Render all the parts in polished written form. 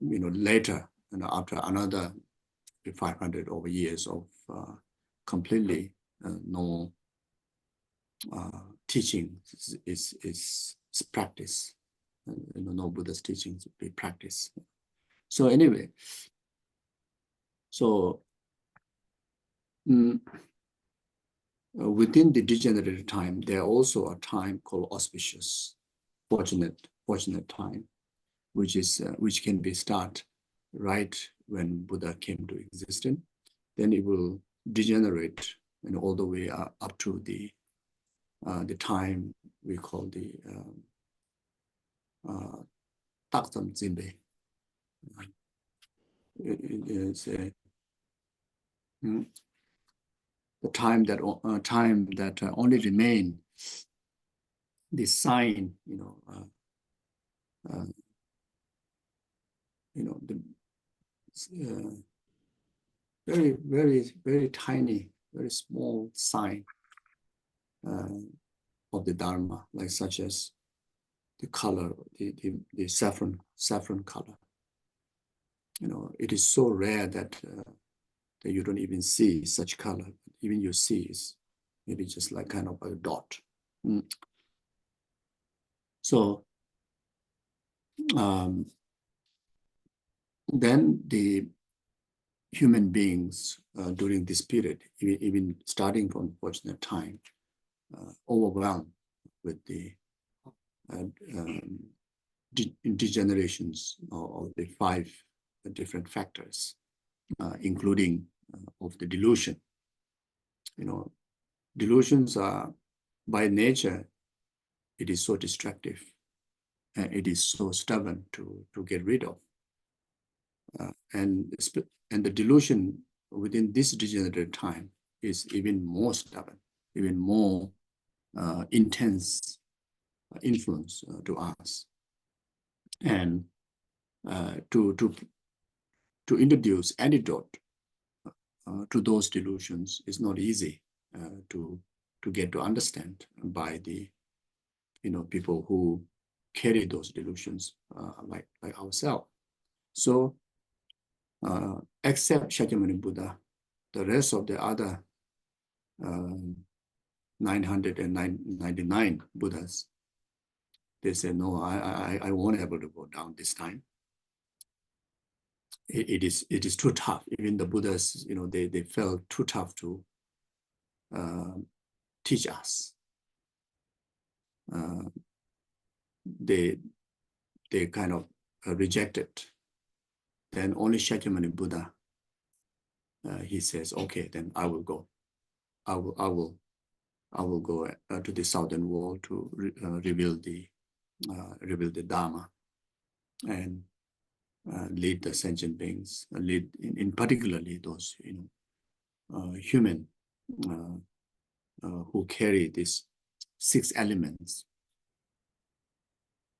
later, after another 500 over years of completely no teaching is practice. No Buddha's teachings be practice. So anyway, so within the degenerated time, there also a time called auspicious, fortunate time, which can be start right when Buddha came to existence. Then it will degenerate all the way up to the time we call the Taksam Zinbe. It's the time that only remain the sign, the very, very, very tiny, very small sign of the Dharma, like such as the color, the saffron color. It is so rare that you don't even see such color. Even you see is maybe just like kind of a dot. So then the human beings during this period, even starting from fortunate time, overwhelmed with the degenerations of the 5 different factors, including of the delusion. Delusions are by nature, it is so destructive, and it is so stubborn to get rid of. And the delusion within this degenerated time is even more stubborn, even more intense influence to us. And to introduce antidote to those delusions is not easy to get to understand by the people who carry those delusions like ourselves. So except Shakyamuni Buddha, the rest of the other 999 Buddhas, they say, no, I won't able to go down this time. It is too tough. Even the Buddhas, they felt too tough to teach us. They kind of rejected. Then only Shakyamuni Buddha, he says, okay, then I will go. I will go to the southern world to reveal the Dharma and lead the sentient beings, lead in particularly those human who carry these 6 elements,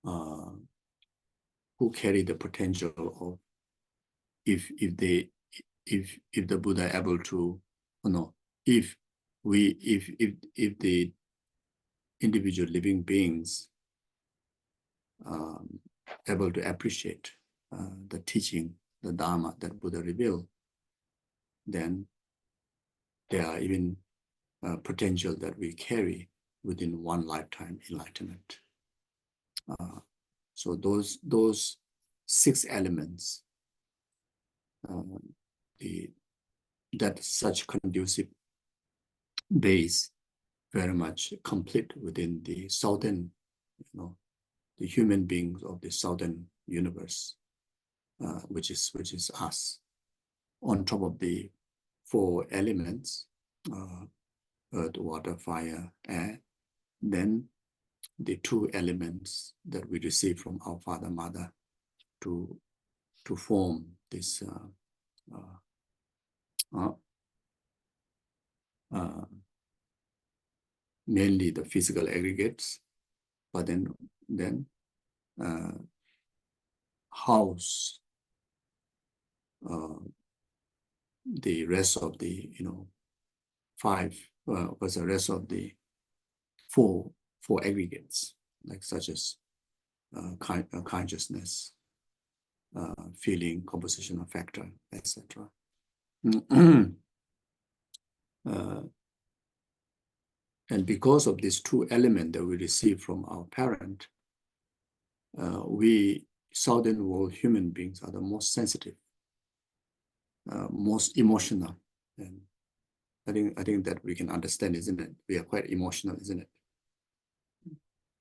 who carry the potential of if the Buddha able to, if the individual living beings able to appreciate the teaching, the Dharma that Buddha revealed, then there are even potential that we carry within one lifetime enlightenment. So those 6 elements, that such conducive base very much complete within the southern, the human beings of the southern universe, which is us, on top of the 4 elements, earth, water, fire, air, then the 2 elements that we receive from our father, mother to form this mainly the physical aggregates, but then house the rest of the 5 was the rest of the four aggregates, like such as consciousness, feeling, compositional factor, etc. And because of these two elements that we receive from our parent, we Southern world human beings are the most sensitive, most emotional, and I think that we can understand, isn't it? We are quite emotional, isn't it?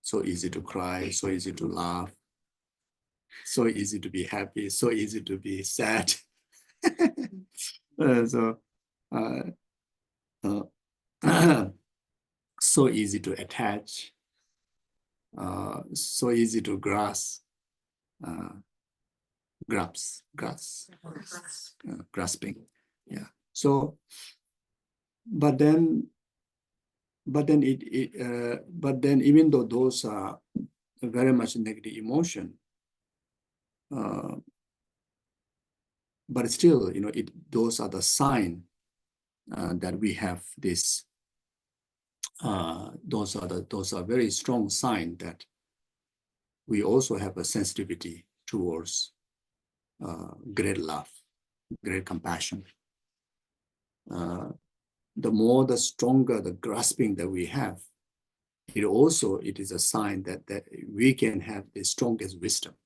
So easy to cry, so easy to laugh, so easy to be happy, so easy to be sad. So so easy to attach, so easy to grasping. Yeah. So, but then even though those are very much negative emotion, but still, those are the sign that we have this. Those are very strong sign that we also have a sensitivity towards great love, great compassion. The stronger the grasping that we have, it is a sign that we can have the strongest wisdom.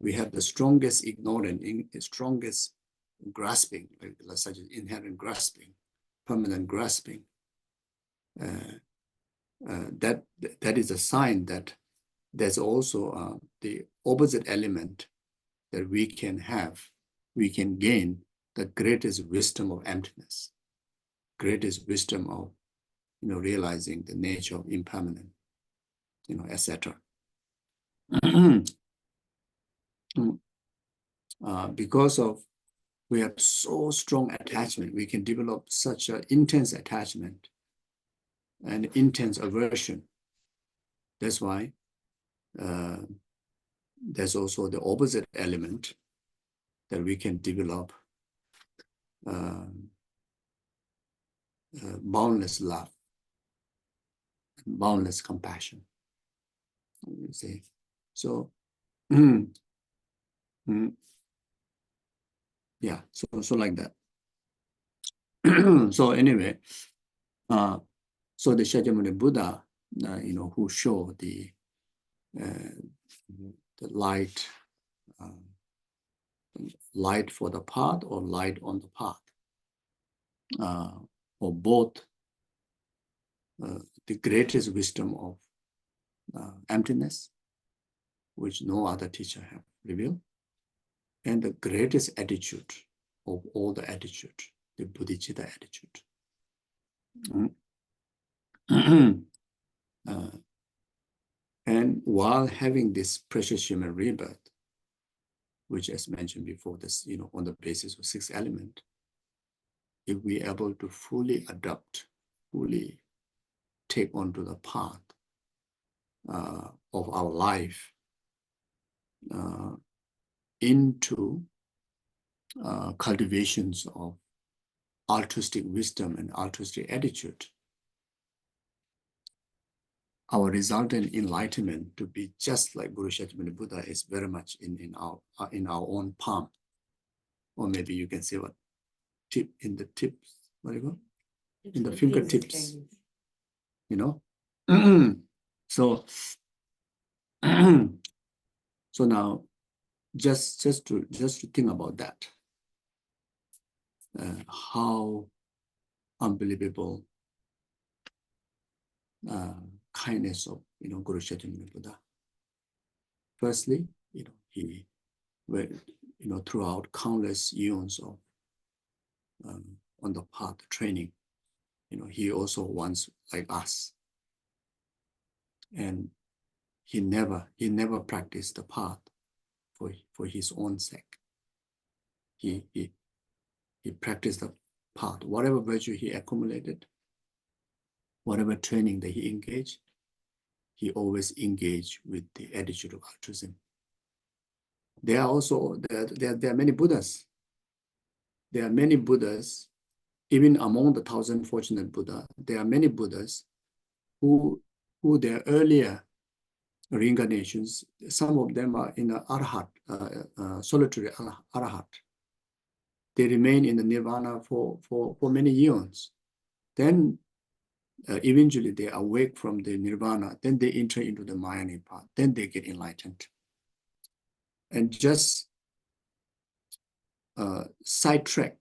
We have the strongest ignorance, the strongest grasping, such as inherent grasping, permanent grasping. That is a sign that there's also the opposite element that we can gain the greatest wisdom of emptiness, greatest wisdom of realizing the nature of impermanent, etc. Because of we have so strong attachment, we can develop such an intense attachment and intense aversion. That's why there's also the opposite element that we can develop boundless love, boundless compassion. You see, so yeah, so like that. So anyway, so the Shakyamuni Buddha, who showed the light, light for the path or light on the path, or both, the greatest wisdom of emptiness, which no other teacher have revealed, and the greatest attitude of all the attitude, the bodhicitta attitude. And while having this precious human rebirth, which as mentioned before, this, on the basis of 6 elements, if we are able to fully adopt, fully take onto the path of our life into cultivations of altruistic wisdom and altruistic attitude, our resultant enlightenment to be just like Guru Shakyamuni Buddha is very much in our own palm, or maybe you can say what tip in the tips. What do you call? In the fingertips. So so now just to think about that, how unbelievable kindness of Guru Shakyamuni Buddha. Firstly, he throughout countless eons of on the path training, he also wants like us, and he never practiced the path for his own sake. He practiced the path, whatever virtue he accumulated, whatever training that he engaged, he always engaged with the attitude of altruism. There are many Buddhas. There are many Buddhas, even among the 1,000 fortunate Buddha, there are many Buddhas who their earlier reincarnations. Some of them are in the arhat, solitary arhat. They remain in the nirvana for many eons. Then eventually they awake from the nirvana. Then they enter into the Mayani path. Then they get enlightened. And just sidetrack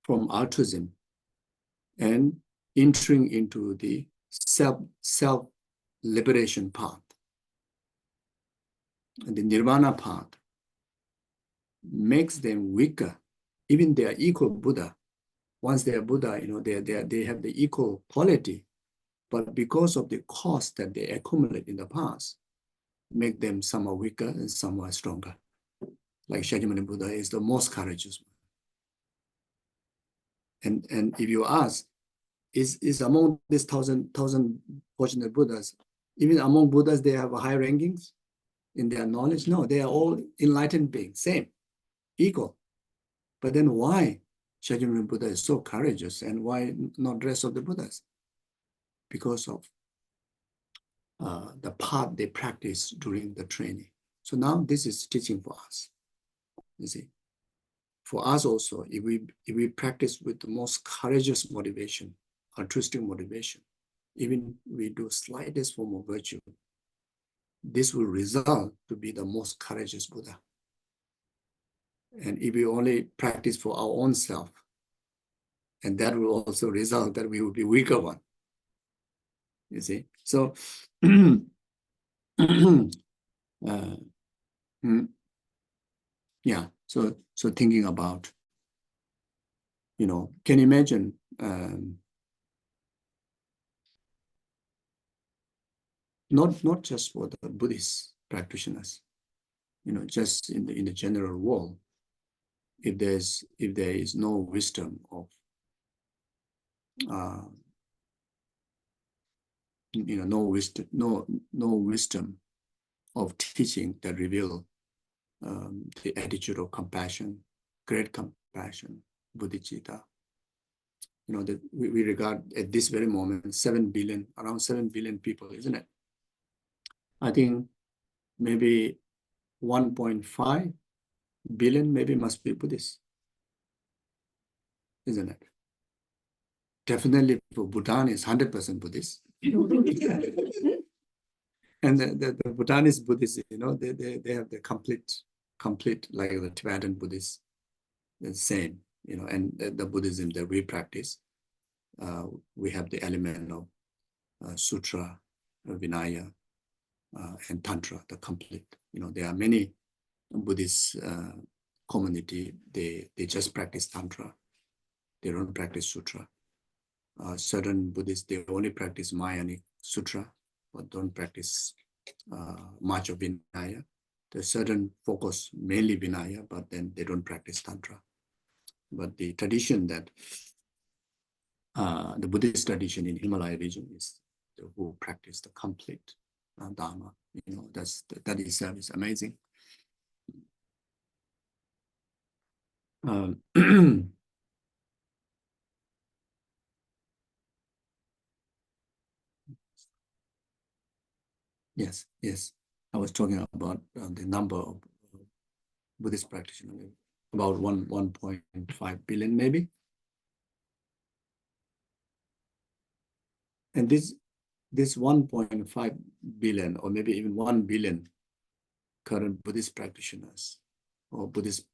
from altruism and entering into the self liberation path. And the nirvana path makes them weaker. Even they are equal Buddha. Once they are Buddha, they have the equal quality, but because of the cost that they accumulate in the past, make them somewhat weaker and somewhat stronger. Like Shakyamuni Buddha is the most courageous one. And if you ask, is among these thousand fortunate Buddhas, even among Buddhas, they have high rankings in their knowledge? No, they are all enlightened beings, same, equal. But then why Shakyamuni Buddha is so courageous, and why not the rest of the Buddhas? Because of the path they practice during the training. So now this is teaching for us. You see, for us also, if we practice with the most courageous motivation, altruistic motivation, even we do slightest form of virtue, this will result to be the most courageous Buddha. And if we only practice for our own self, and that will also result that we will be weaker one. You see, so yeah. So thinking about, can you imagine not just for the Buddhist practitioners, just in the general world, if there is no wisdom of no wisdom of teaching that reveal the attitude of compassion, great compassion, bodhicitta. That we regard at this very moment around 7 billion people, isn't it? I think maybe 1.5 billion maybe must be Buddhist, isn't it? Definitely for Bhutan is 100% Buddhist. And the Bhutanese Buddhists, they have the complete like the Tibetan Buddhists, the same, and the Buddhism that we practice, we have the element of Sutra, Vinaya, and Tantra, the complete. There are many Buddhist community, they just practice Tantra. They don't practice Sutra. Certain Buddhists, they only practice Mahayanic Sutra, but don't practice much of Vinaya. There's certain focus mainly Vinaya, but then they don't practice Tantra. But the tradition that the Buddhist tradition in Himalaya region is who practice the complete Dharma. That itself is amazing. Yes. I was talking about the number of Buddhist practitioners, about 1.5 billion maybe. And this 1.5 billion or maybe even 1 billion current Buddhist practitioners or Buddhist,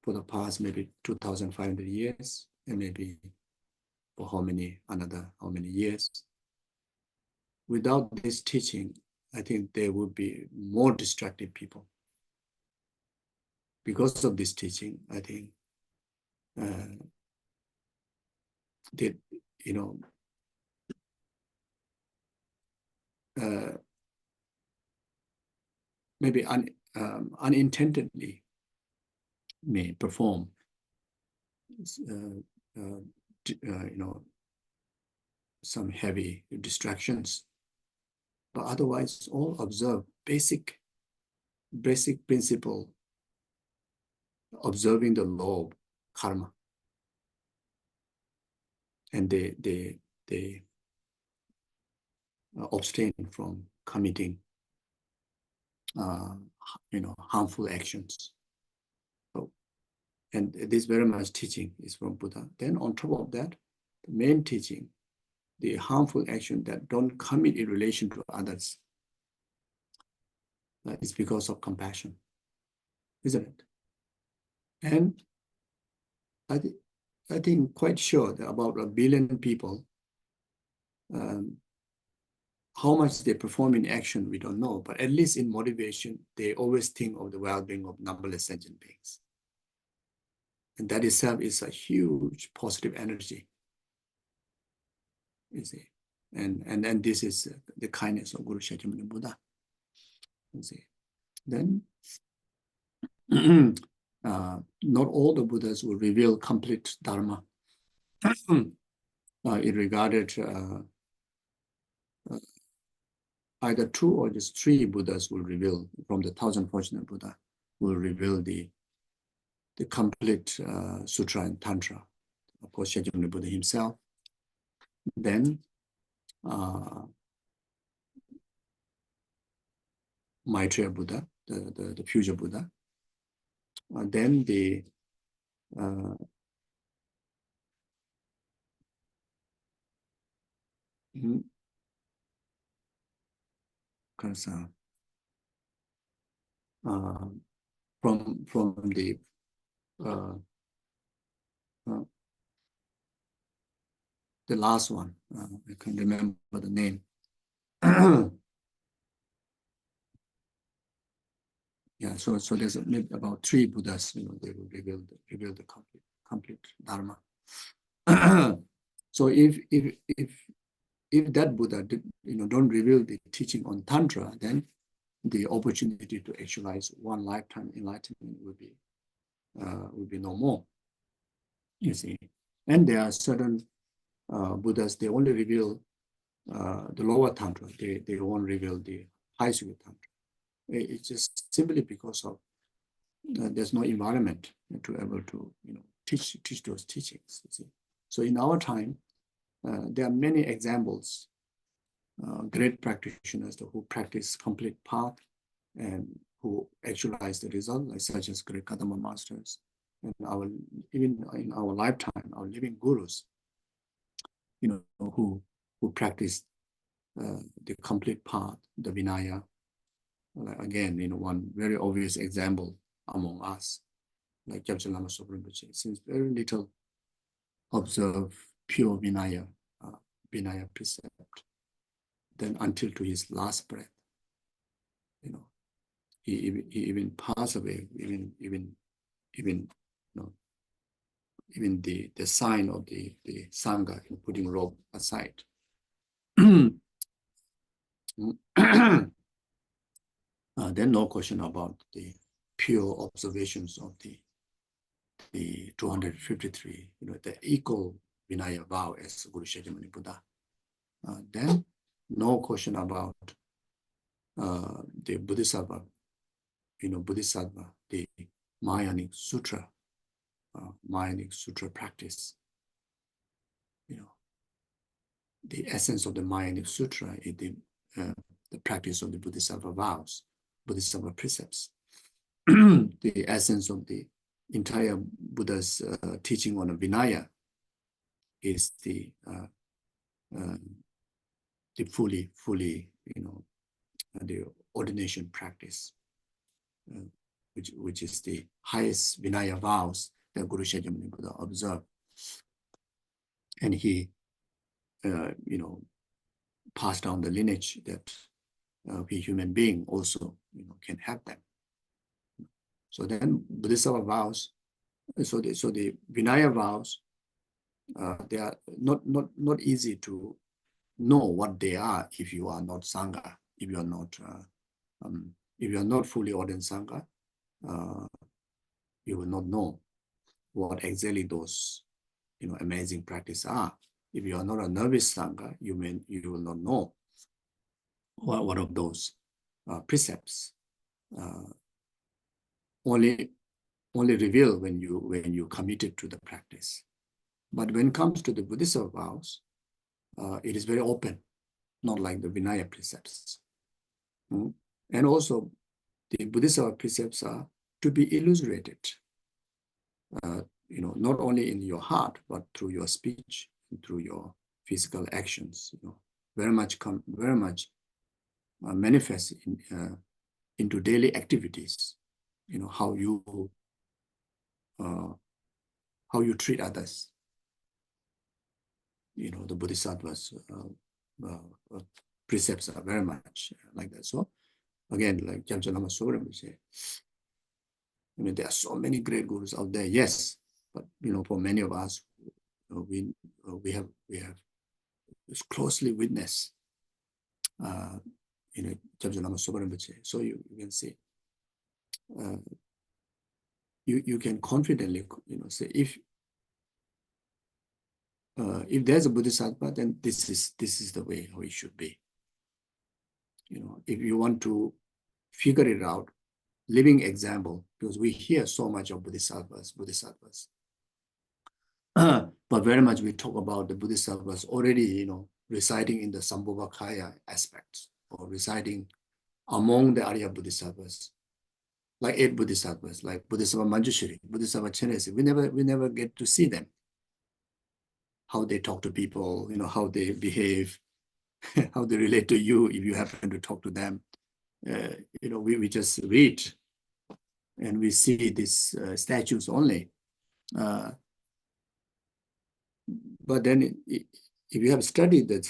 for the past maybe 2,500 years, and maybe for how many years. Without this teaching, I think there would be more distracted people. Because of this teaching, I think that, maybe unintendedly may perform, some heavy distractions, but otherwise all observe basic principle, observing the law of karma, and they abstain from committing harmful actions. So, and this very much teaching is from Buddha. Then on top of that, the main teaching, the harmful action that don't commit in relation to others, is because of compassion, isn't it? And I think quite sure that about 1 billion people, how much they perform in action, we don't know, but at least in motivation, they always think of the well-being of numberless sentient beings. And that itself is a huge positive energy, you see. And this is the kindness of Guru Shakyamuni Buddha, you see. Then, not all the Buddhas will reveal complete Dharma. It regarded either 2 or just 3 Buddhas will reveal, from the 1,000 fortunate Buddha, will reveal the complete Sutra and Tantra. Of course, Shakyamuni Buddha himself. Then Maitreya Buddha, the future Buddha. Then the from the last one, I can't remember the name. Yeah, so there's about 3 Buddhas, they will reveal the complete Dharma. So if that Buddha don't reveal the teaching on Tantra, then the opportunity to actualize one lifetime enlightenment will be no more, you see. And there are certain Buddhas, they only reveal the lower Tantra. They won't reveal the high Suga Tantra. It's just simply because of there's no environment to able to teach those teachings, you see. So in our time, there are many examples, great practitioners who practice complete path and who actualize the result, like such as great Kadama masters, and even in our lifetime, our living gurus, who practice the complete path, the Vinaya. Again, one very obvious example among us, like Gyaltsab Lama Sopa Rinpoche, since very little observe pure Vinaya precept. Then until to his last breath, he even passed away, even the sign of the Sangha, putting robe aside. Then no question about the pure observations of the 253, the equal Vinaya vow as Guru Shakyamuni Buddha. Then no question about the Bodhisattva, the Mahayanic Sutra practice. The essence of the Mahayanic Sutra is the practice of the Bodhisattva vows, Bodhisattva precepts. The essence of the entire Buddha's teaching on a Vinaya is the fully, the ordination practice, which is the highest Vinaya vows that Guru Shakyamuni Buddha observed. And he, passed down the lineage that we human being also, can have them. So then Bodhisattva vows, so the Vinaya vows, they are not easy to know what they are if you are not Sangha, if you are not fully ordained Sangha, you will not know what exactly those amazing practices are. If you are not a novice Sangha, you will not know what of those precepts. Only reveal when you committed to the practice. But when it comes to the Buddhist vows, it is very open. not like the Vinaya precepts. And also, the Bodhisattva precepts are to be illustrated, not only in your heart, but through your speech, and through your physical actions. Very much manifest into daily activities. How you treat others. The Bodhisattvas precepts are very much like that. So again, like Jamchen Lama Soren would say, there are so many great gurus out there, yes, but for many of us, we have closely witnessed, Jamchen Lama Soren would say. So you can see, you can confidently, say if there's a Bodhisattva, then this is the way how it should be. If you want to figure it out, living example, because we hear so much of Bodhisattvas. But very much we talk about the Bodhisattvas already, residing in the Sambhogakaya aspects, or residing among the Arya Bodhisattvas, like 8 Bodhisattvas, like Bodhisattva Manjushri, Bodhisattva Chen. We never get to see them. How they talk to people, how they behave, how they relate to you if you happen to talk to them. We just read and we see these statues only. But then if you have studied the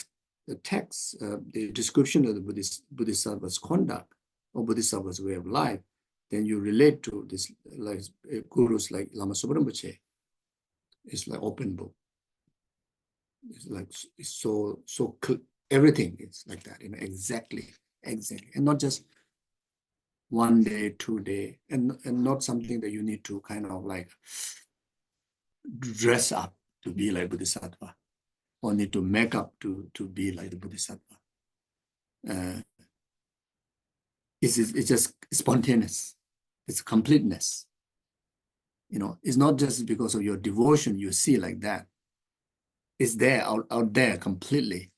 text, the description of the Bodhisattva's conduct or Bodhisattva's way of life, then you relate to this, like gurus like Lama Subrambuche. It's like open book. It's like it's so everything is like that, exactly, and not just 1 day, 2 day, and not something that you need to kind of like dress up to be like Bodhisattva, or need to make up to be like the Bodhisattva. It's just spontaneous. It's completeness. It's not just because of your devotion you see like that. It's there, out there completely.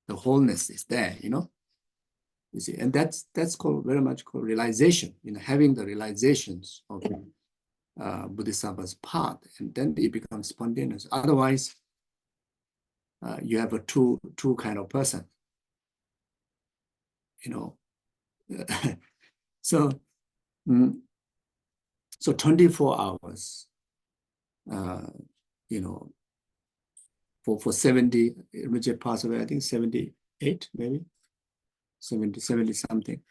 The wholeness is there, you see, and that's called very much called realization, having the realizations of Bodhisattva's path, and then it becomes spontaneous. Otherwise, you have a two kind of person, so 24 hours, for 70, Rinpoche passed away, I think 78, maybe 70 something.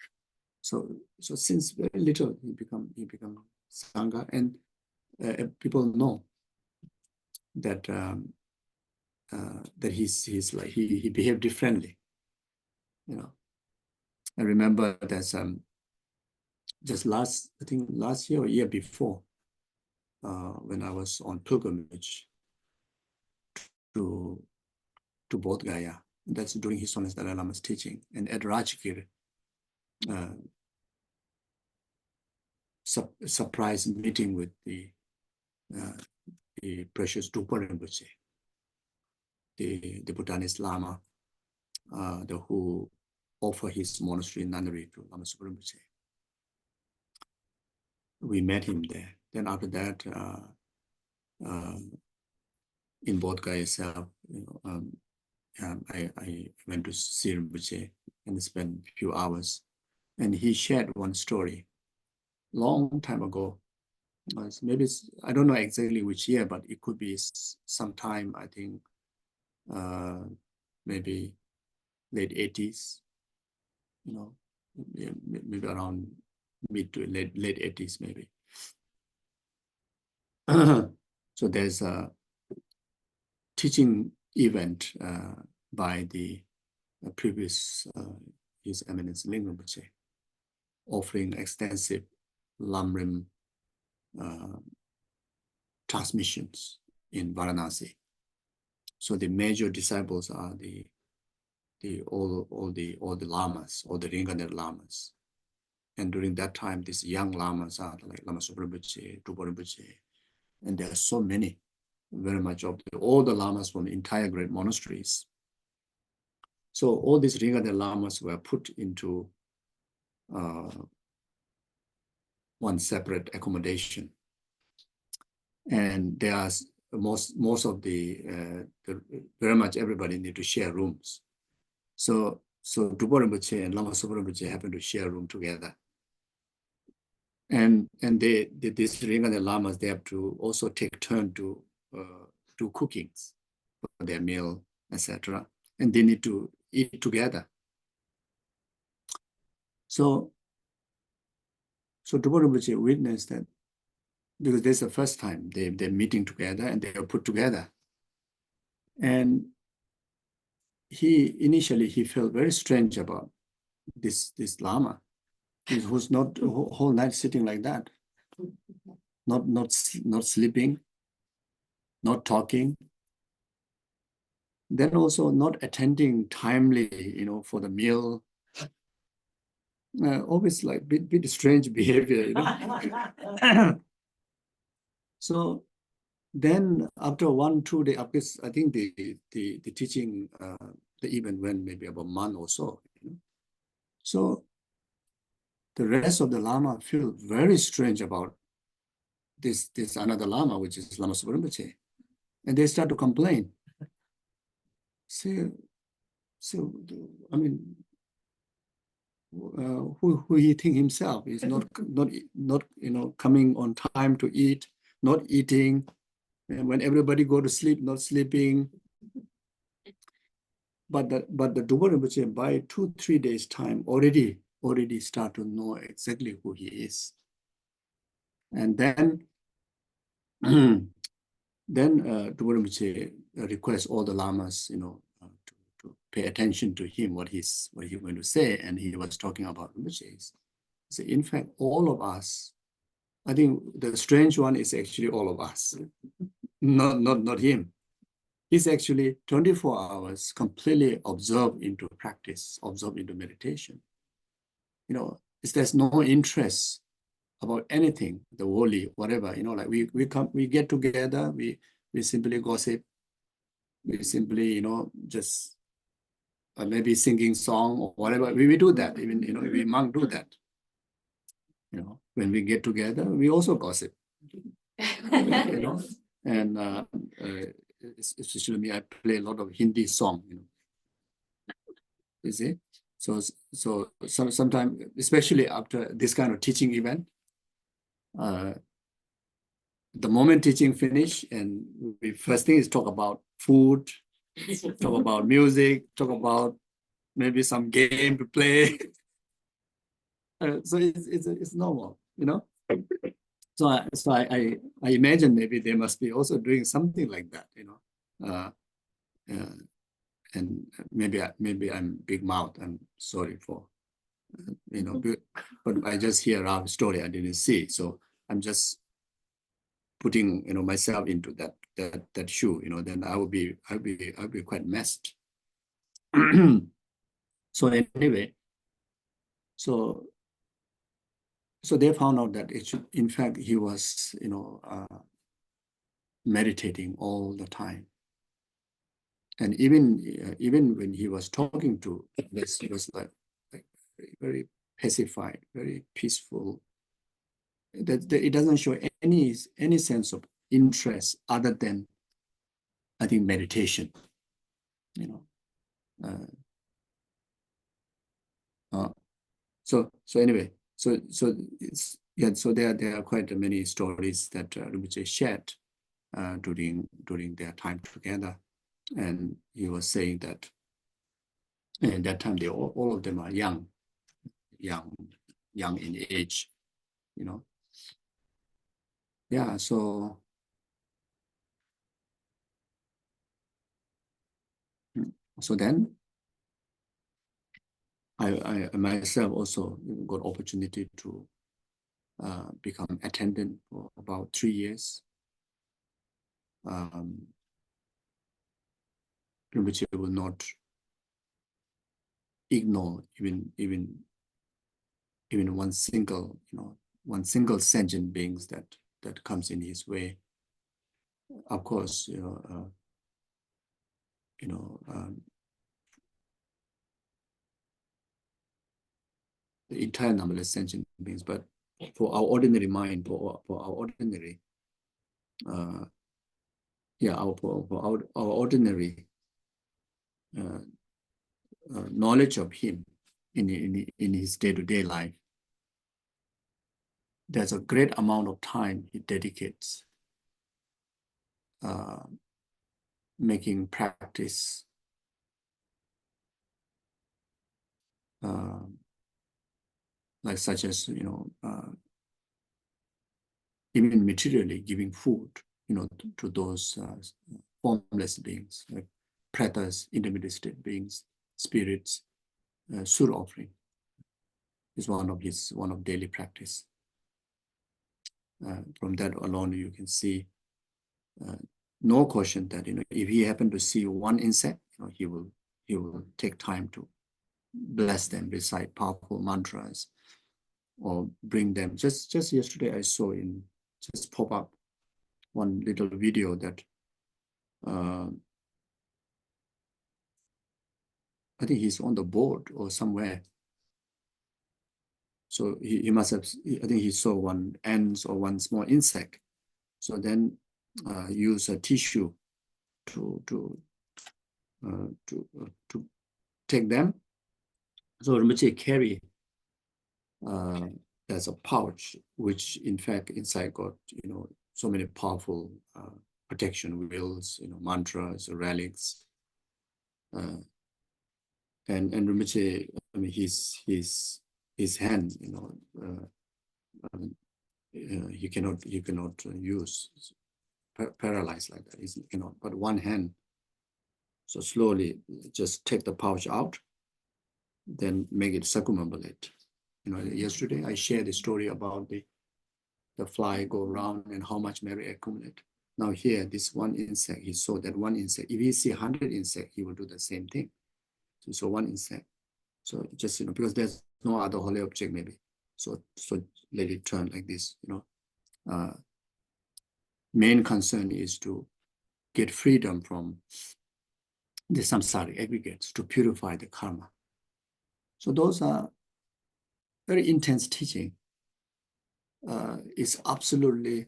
So since very little, he become Sangha, and people know that that he's like he behaved differently. I remember that just last year or year before, when I was on pilgrimage to Bodh Gaya. That's during His Holiness Dalai Lama's teaching. And at Rajgir, surprise meeting with the precious Drupa Rinpoche, the Bhutanese Lama, who offered his monastery nunnery to Lama Zopa Rinpoche. We met him there. Then after that, in Bodh Gaya itself, I went to see Rinpoche and spent a few hours. And he shared one story long time ago. Maybe I don't know exactly which year, but it could be sometime, I think, maybe late 80s, maybe around mid to late 80s, maybe. So there's a teaching event by the previous His Eminence Ling Rinpoche, offering extensive Lamrim transmissions in Varanasi. So the major disciples are all the lamas, all the reincarnated lamas. And during that time, these young lamas are like Lama Zopa Rinpoche, Drupa Rinpoche, and there are so many, very much of all the lamas from the entire great monasteries. So all these reincarnated lamas were put into one separate accommodation, and there are most of the very much everybody need to share rooms. So Dupo Rinpoche and Lama Zopa Rinpoche happen to share a room together. And these reincarnated lamas, they have to also take turn to do cookings for their meal, etc. And they need to eat together. So Dupo Rinpoche witnessed that, because this is the first time they're meeting together and they are put together. And initially he felt very strange about this lama, who's not whole night sitting like that, not sleeping, not talking, then also not attending timely, for the meal. Always like bit strange behavior, So then after 1-2 days, I think the teaching, the event went maybe about a month or so. So the rest of the lama feel very strange about this another lama, which is Lama Zopa Rinpoche, and they start to complain. So I mean, who he think himself is not coming on time to eat, not eating, and when everybody go to sleep, not sleeping. But the Dupo Rinpoche, by 2-3 days time, already start to know exactly who he is. And then Dupo Rinpoche requests all the lamas, to pay attention to him, what he's going to say. And he was talking about Rinpoche. So in fact, all of us, I think the strange one is actually all of us, not him. He's actually 24 hours completely absorbed into practice, absorbed into meditation. There's no interest about anything, the worldly, whatever, like we get together, we simply gossip, we simply, just maybe singing song or whatever. We do that, even, we monk do that. When we get together, we also gossip, and especially me, I play a lot of Hindi song, you see. So sometimes, especially after this kind of teaching event, the moment teaching finish, and we first thing is talk about food, talk about music, talk about maybe some game to play. So it's normal, So I imagine maybe they must be also doing something like that, and maybe I'm big mouth. I'm sorry for, but I just hear our story. I didn't see, so I'm just putting myself into that shoe. Then I'll be quite messed. So anyway, so they found out that in fact he was meditating all the time, and even when he was talking to this, he was like very pacified, very peaceful. That it doesn't show any sense of interest other than, I think, meditation. So anyway, so there are quite many stories that Rinpoche shared during their time together, and he was saying that at that time all of them are young in age, Yeah, so then I myself also got opportunity to become attendant for about 3 years. Rinpoche will not ignore even one single sentient beings that comes in his way. Of course, the entire numberless sentient beings, but for our ordinary mind, for our ordinary, for our ordinary knowledge of him in his day-to-day life, there's a great amount of time he dedicates making practice like such as, even materially giving food, to those formless beings, like pretas, intermediate state beings, spirits. Sur offering is one of daily practice. From that alone, you can see no question that if he happened to see one insect, he will take time to bless them, recite powerful mantras, or bring them. Just yesterday, I saw just pop up one little video that I think he's on the board or somewhere. So he must have, I think he saw one ant or one small insect. So then use a tissue to take them. So Rinpoche carry as a pouch, which in fact inside got so many powerful protection wheels, mantras, relics, and Rinpoche, I mean, his hand, he cannot use, paralyzed like that. He cannot, but one hand. So slowly, just take the pouch out, then make it circumambulate. Yesterday I shared the story about the fly go around and how much merit accumulate. Now here, this one insect, he saw that one insect. If he see 100 insects, he will do the same thing. So one insect. So just, because there's no other holy object maybe. So let it turn like this, Main concern is to get freedom from the samsaric aggregates, to purify the karma. So those are very intense teaching. It's absolutely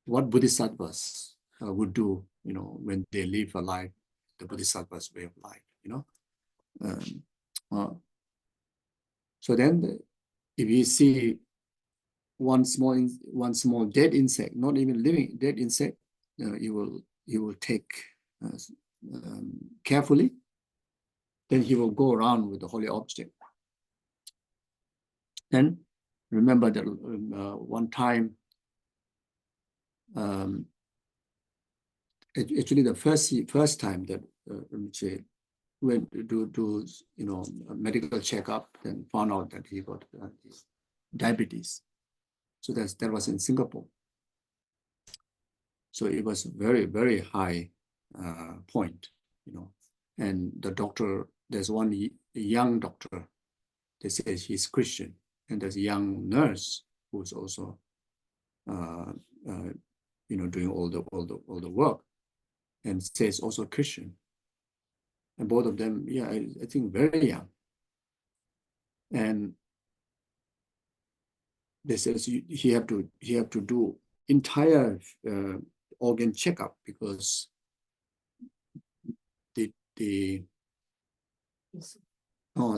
what bodhisattvas would do, when they live a life, the bodhisattva's way of life, so then, if you see one small dead insect, not even living dead insect, you will take carefully. Then he will go around with the holy object. Then remember that one time, actually the first time that Rinpoche went to do a medical checkup, then found out that he got diabetes. So that was in Singapore. So it was very, very high point, And the doctor, there's one young doctor, they say he's Christian, and there's a young nurse who's also, doing all the work, and says also Christian. And both of them, I think very young. And they says he have to do entire organ checkup, because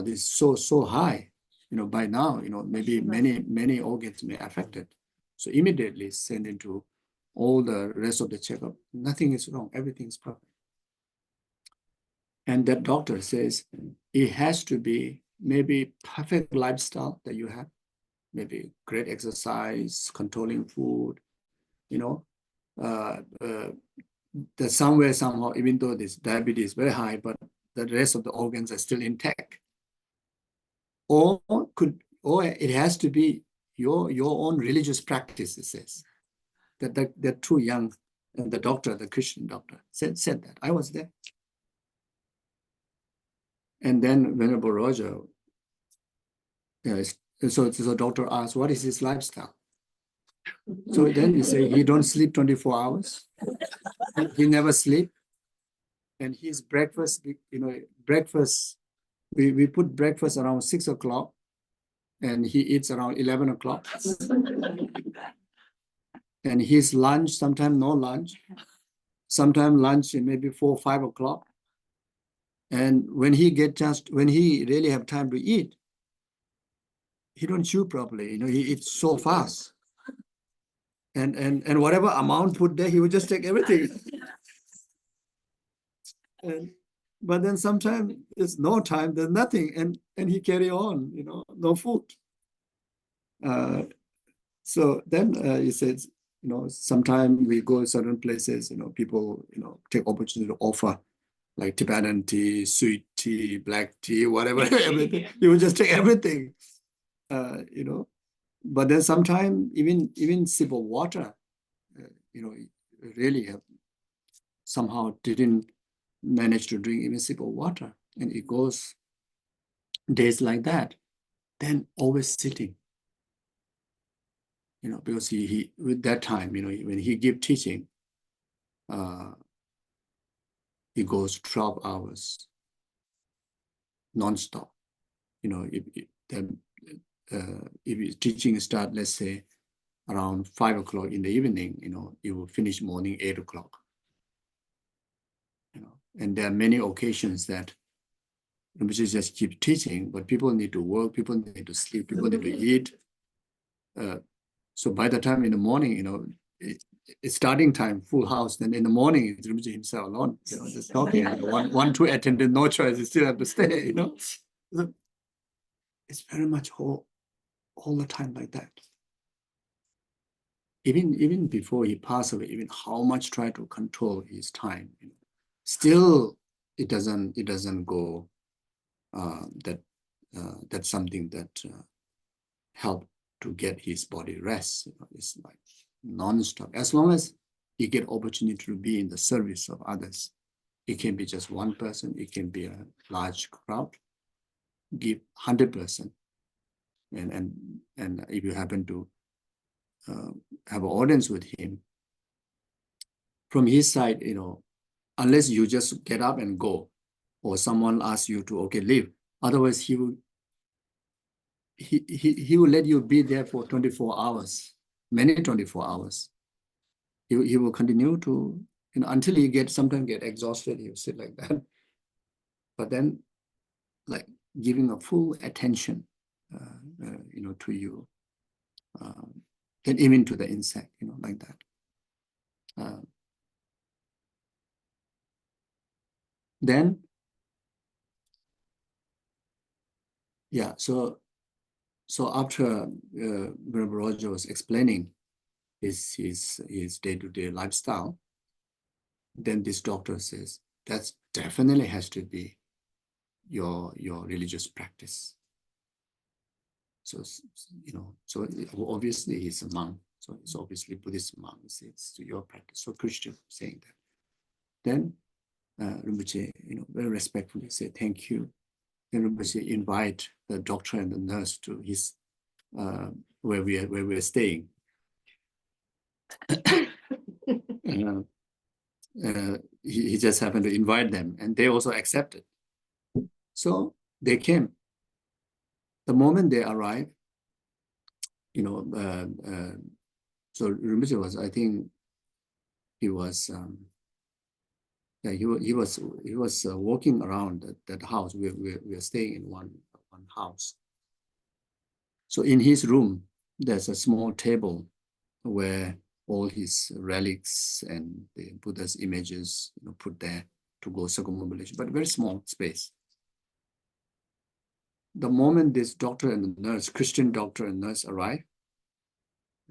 this so high, by now, maybe many organs may affected. So immediately send into all the rest of the checkup. Nothing is wrong. Everything is perfect. And that doctor says it has to be maybe perfect lifestyle that you have, maybe great exercise, controlling food, that somewhere, somehow, even though this diabetes is very high, but the rest of the organs are still intact. Or it has to be your own religious practice, it says. That they're too young. And the doctor, the Christian doctor, said that. I was there. And then Venerable Roger, so the doctor asked, what is his lifestyle? So then he said, he don't sleep 24 hours. He never sleep. And his breakfast, breakfast, we put breakfast around 6 o'clock. and he eats around 11 o'clock. And his lunch, sometimes no lunch, sometimes lunch maybe 4 or 5 o'clock. And when he really have time to eat, he don't chew properly. He eats so fast. And whatever amount put there, he would just take everything. But then sometimes there's no time, there's nothing, and he carry on, no food. So then he says, sometimes we go to certain places, people, take opportunity to offer like Tibetan tea, sweet tea, black tea, whatever, everything. He would just take everything, But then sometimes even sip of water, really somehow didn't manage to drink even sip of water. And it goes days like that. Then always sitting, because he with that time, when he give teaching, he goes 12 hours non-stop. If teaching start, let's say, around 5 o'clock in the evening, it will finish morning 8 o'clock. And there are many occasions that Rinpoche just keep teaching, but people need to work, people need to sleep, people need to eat. So by the time in the morning, it's starting time, full house. Then in the morning, it's Rinpoche himself alone, just talking. Two attendant, no choice, you still have to stay, So it's very much all the time like that. Even before he passed away, even how much try to control his time, still it doesn't go. That's something that help to get his body rest. It's like non-stop. As long as he get opportunity to be in the service of others, it can be just one person, it can be a large crowd. Give 100%, and if you happen to have an audience with him, from his side, unless you just get up and go, or someone asks you to leave, otherwise he will let you be there for 24 hours, many 24 hours. He will continue to, until he sometimes get exhausted, he will sit like that. But then, like giving a full attention, to you, and even to the insect, like that. Then, yeah, so after Venerable Roger was explaining his day-to-day lifestyle, then this doctor says, that definitely has to be your religious practice. So, so obviously he's a monk, so it's obviously Buddhist monk, it's to your practice. So Christian saying that. Then Rinpoche, very respectfully say, thank you. Then Rinpoche invite the doctor and the nurse to his, where we're staying. He just happened to invite them, and they also accepted. So they came. The moment they arrived, so Rinpoche was, I think, he was, he was walking around that house. We are staying in one house. So in his room, there's a small table where all his relics and the Buddha's images, put there to go circumambulation, but very small space. The moment this doctor and the nurse, Christian doctor and nurse arrived,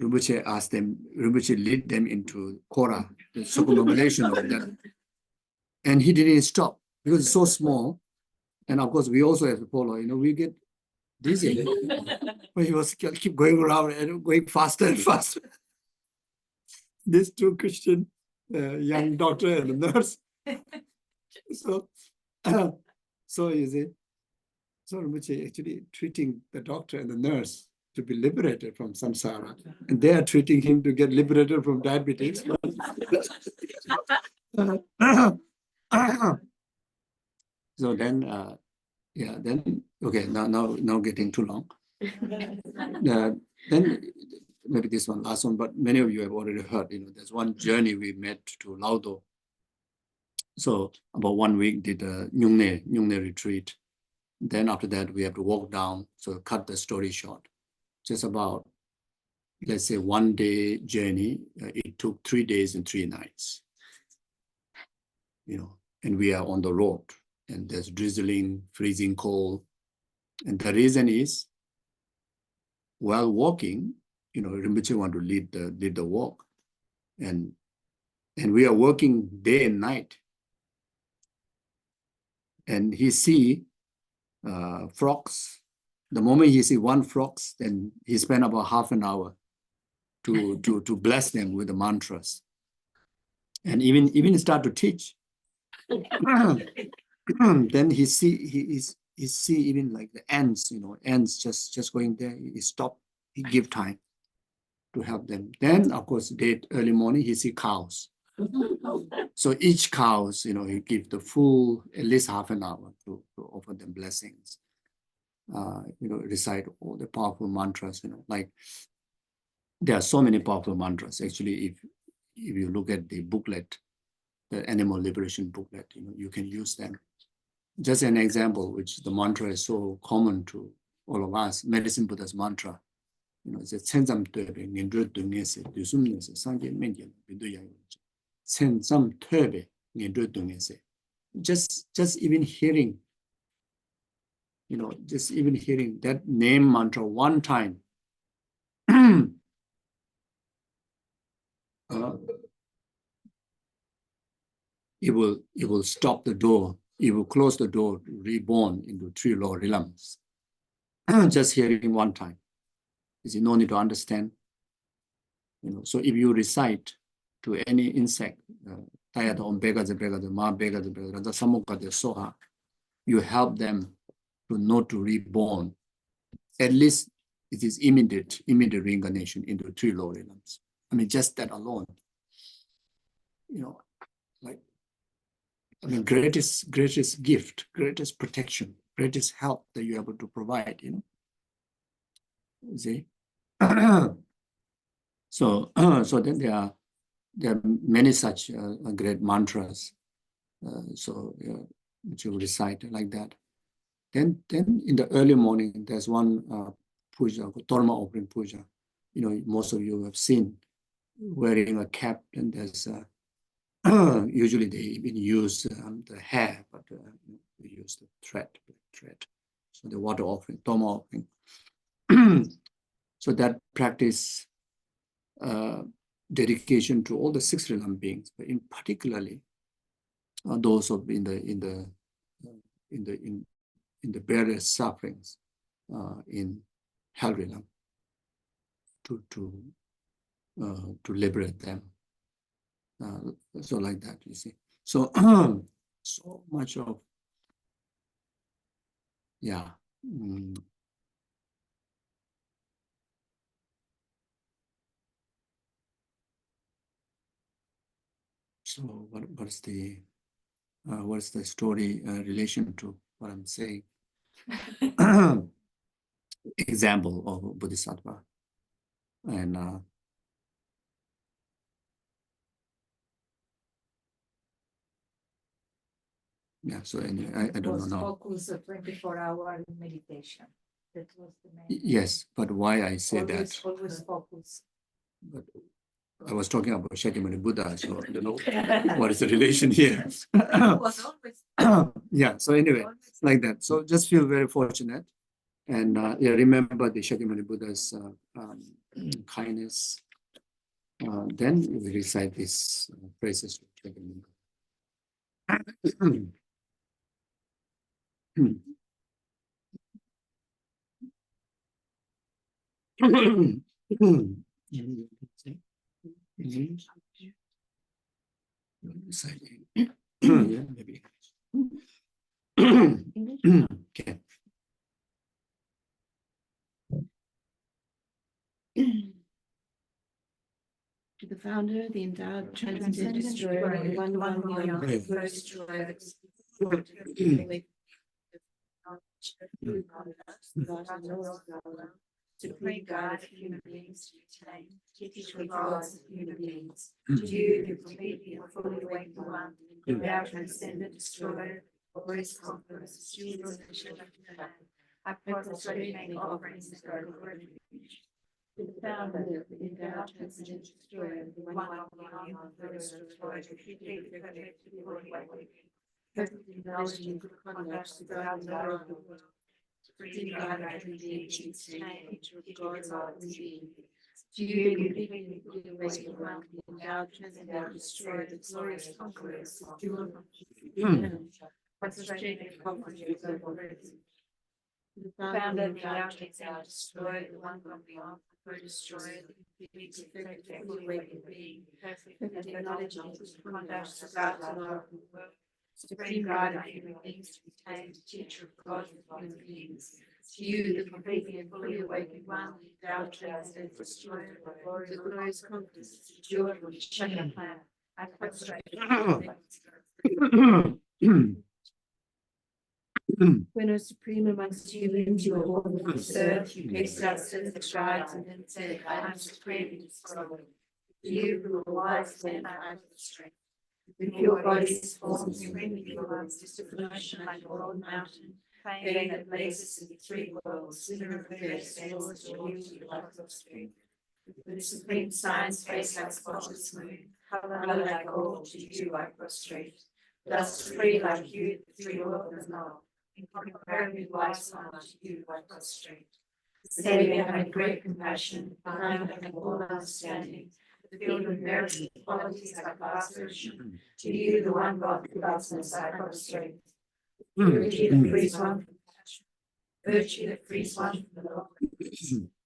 Rinpoche asked them, Rinpoche lead them into Kora, the circumambulation of that. And he didn't stop because it's so small. And of course, we also have to follow, we get dizzy. But he was keep going around and going faster and faster. These two Christian young doctor and nurse. So you see, so Rinpoche actually treating the doctor and the nurse to be liberated from samsara, and they are treating him to get liberated from diabetes. So then, okay, now getting too long. Then maybe this one, last one, but many of you have already heard, there's one journey we made to Laudo. So about 1 week did a Nyungne retreat. Then after that, we have to walk down. So cut the story short. Just about, let's say, 1 day journey. It took 3 days and 3 nights. And we are on the road, and there's drizzling, freezing cold. And the reason is, while walking, Rinpoche want to lead the walk, and we are working day and night. And he see frogs. The moment he see one frogs, then he spend about half an hour to bless them with the mantras, and even start to teach. Then he see even like the ants, ants just going there. He stop. He give time to help them. Then of course, early morning he see cows. So each cows, he give the full at least half an hour to offer them blessings. Recite all the powerful mantras. Like there are so many powerful mantras. Actually, if you look at the booklet, the animal liberation booklet, you can use them. Just an example, which the mantra is so common to all of us, Medicine Buddha's mantra. It's a Tenzin Töbe, Nindru Dungese, Dusumnese, Sangye Mengen, Biduya. Tenzin Töbe, Nindru Dungese. Just even hearing, just even hearing that name mantra one time, it will stop the door. It will close the door to reborn into 3 lower realms. Just hearing one time. Is no need to understand. So if you recite to any insect, you help them to not to reborn. At least it is immediate reincarnation into 3 lower realms. I mean, just that alone. Greatest gift, greatest protection, greatest help that you're able to provide. You see. So then there are many such great mantras. Which you recite like that. Then in the early morning, there's one puja, Torma opening puja. Most of you have seen wearing a cap, and there's usually they even use the hair, but we use the thread. So the water offering, Torma offering. So that practice dedication to all the 6 realm beings, but in particularly those of in the various sufferings in hell realm, to liberate them. So like that, you see. So so much of So what's the story relation to what I'm saying? Example of Bodhisattva. And so anyway, I don't know now. Focus 24-hour meditation. That was the main. Yes, but why I say that? Always focus. But I was talking about Shakyamuni Buddha, so I don't know what is the relation here. Yeah, so anyway, like that. So just feel very fortunate. And remember the Shakyamuni Buddha's kindness. Then we recite these phrases of Shakyamuni Buddha. Yeah, maybe. Okay. To the founder, the endowed, transcendent destroyer, one first Supreme God of human beings to attain, teacher of gods of human beings, to you, the completely and fully awakened one, without transcendent destroyer, or his conquerors, stewards and children of man, I prostrate and make offerings that go to refuge. To the founder of the endowed transcendent destroyer, the one of beyond the first destroyer, completely perfectly awakened, perfectly acknowledging good conduct throughout the world. Supreme God of human beings, teacher of gods of being. To you, completely awakened one, the endowed transcendent destroyer, the glorious conquerors, the jewel of frustrated conquerors over earth. The founder of the objects and destroyer, the one from beyond, the destroyer, the completely perfect, fully awakened being, perfect acknowledging his conduct throughout the world. Supreme God of human beings, to retain the teacher of God of human beings. To you, the completely and fully awakened one, the endowed transcendent destroyer, the glorious conquerors, the jewel of the Chag plan, I prostrate. When O Supreme amongst humans, you are born of this earth, you paced out the strides and then said, I am supreme in this world. You who are wise men, I am strength. With your bodies formed supremely pure, disciplination like a world mountain, fame that blazes in the three worlds, winner of various laws, or you like your strength. With supreme science, face like spotless moon, color like gold, to you I prostrate. Thus free like you, the three worlds of love. Incomparably wise one, to you I prostrate. The Savior had great compassion, founder had all understanding, the field of merit and qualities like vast ocean. To you, the one God of vastness, I prostrate. Virtue that frees one from passion, virtue that frees one from the law.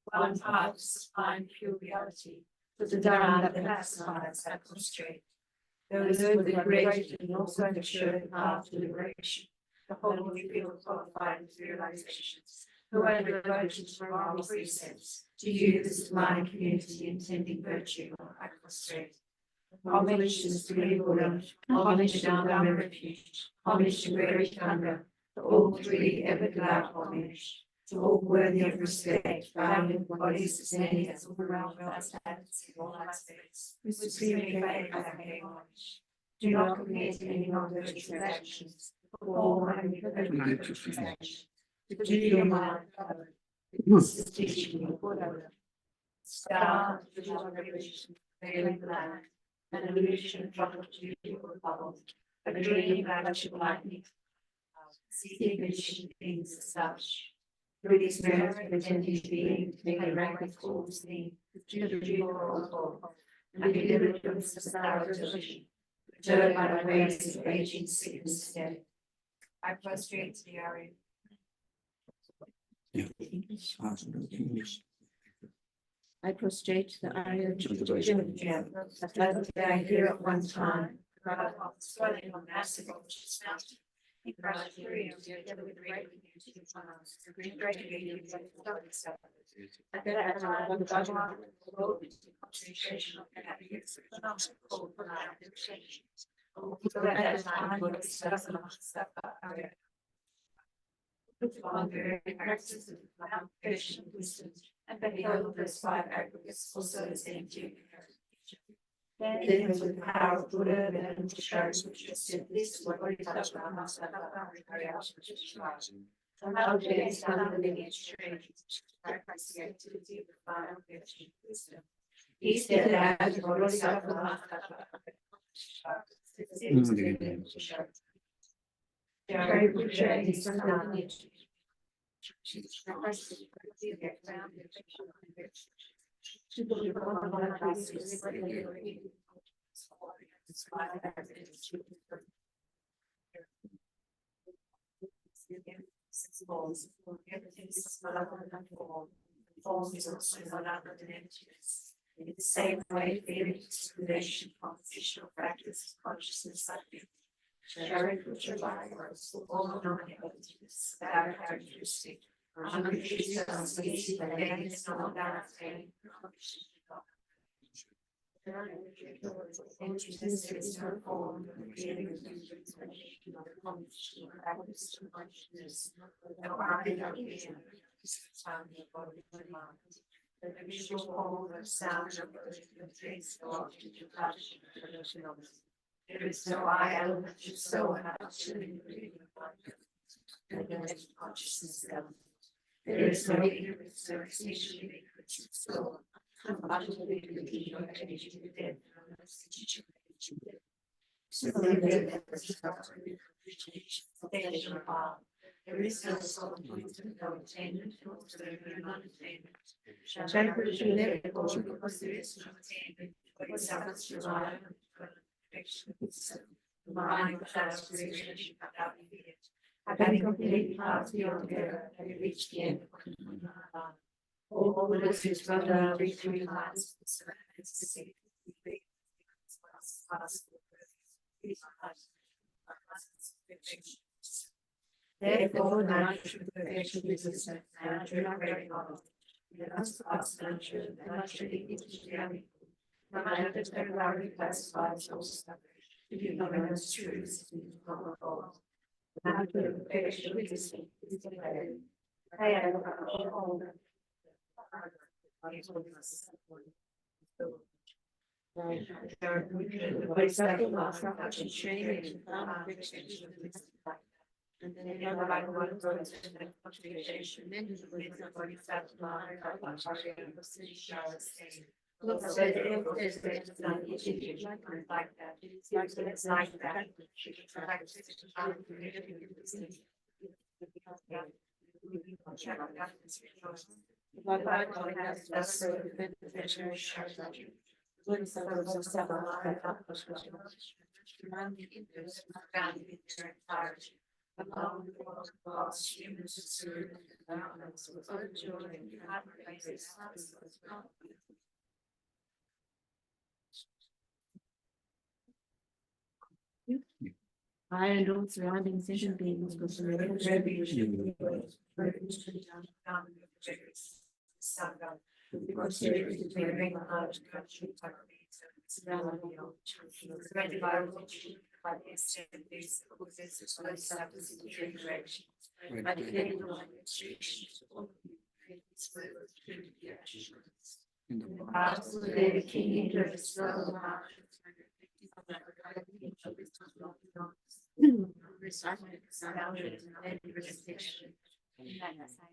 One path to sublime pure reality, to the Dharma that pacifies, I prostrate. Those were the great and also mature path to liberation. The whole field qualified with realizations, who are devoted to moral precepts. To you, the sublime community intending virtue, I prostrate. Homage to the supreme Buddha, homage to Dharma refuge, homage to great hunger, to all three ever devout homage, to all worthy of respect, bound in bodies as many as all around us habits in all aspects, with supreme faith I pay homage. Do not commit any non-virtuous actions, perform only virtuous actions. To do your mind covered, this is teaching of Buddha. Star, visual revolution, veiling the land, an illusion from the beautiful bubble, a dream out of lightning, seeking vision things as such. Through these mirrors, pretending to be, take a rank with false theme, to the beautiful and be delivered from the thorough vision. Return by the ways of aging sickness dead. I prostrate to the area. English. I prostrate the Arya That I hear at one time, God of swelling on massive ocean's mountain. He crushed fury together with great beauty of plants, the great beauty of the I bet I had one God of the concentration of the happiness of the cold for my appreciations. So that at the time would discuss amongst stuff area. On very practices of application of wisdom, and beheld those five aggregates also the same duty. Then with the power of Buddha, then to show which has said this, what we touch on us, and how James found the lineage trade, practice the activity of the five virtues of wisdom. He said that the Bodhisattva very good is from the lineage. In the same way, feelings, relation, compositional practice, consciousness, sharing which are likewise, all non-entities, that characteristic, unreduced species, that is not that thing. The visual the sound of the taste of the touch. There is no I element, so absolutely consciousness. There is no association, so utterly within. There is no soul, no attainment, no non-attainment. Because there is no attainment, but it sounds to lie on perfections. The mind without relationship without it. Having completed paths beyond there, having reached the end of all the listeners run down 3 lines. It's the same. Therefore, natural perfection is a natural very hard. That's natural, naturally interesting. No matter the temporary classified source, if you know it's true, it's not all. Natural perfection is the I am all. And then another one goes to the contribution, then the body fat line, look, so it's like that. It's like that. Along with all the gods, humans, and serve mountains with other children, places, I and all surrounding sentient beings was because there is a ring of country surrounding by the extent of these existence by substance and direction. By the end of the restrictions of in the past, the king entered the struggle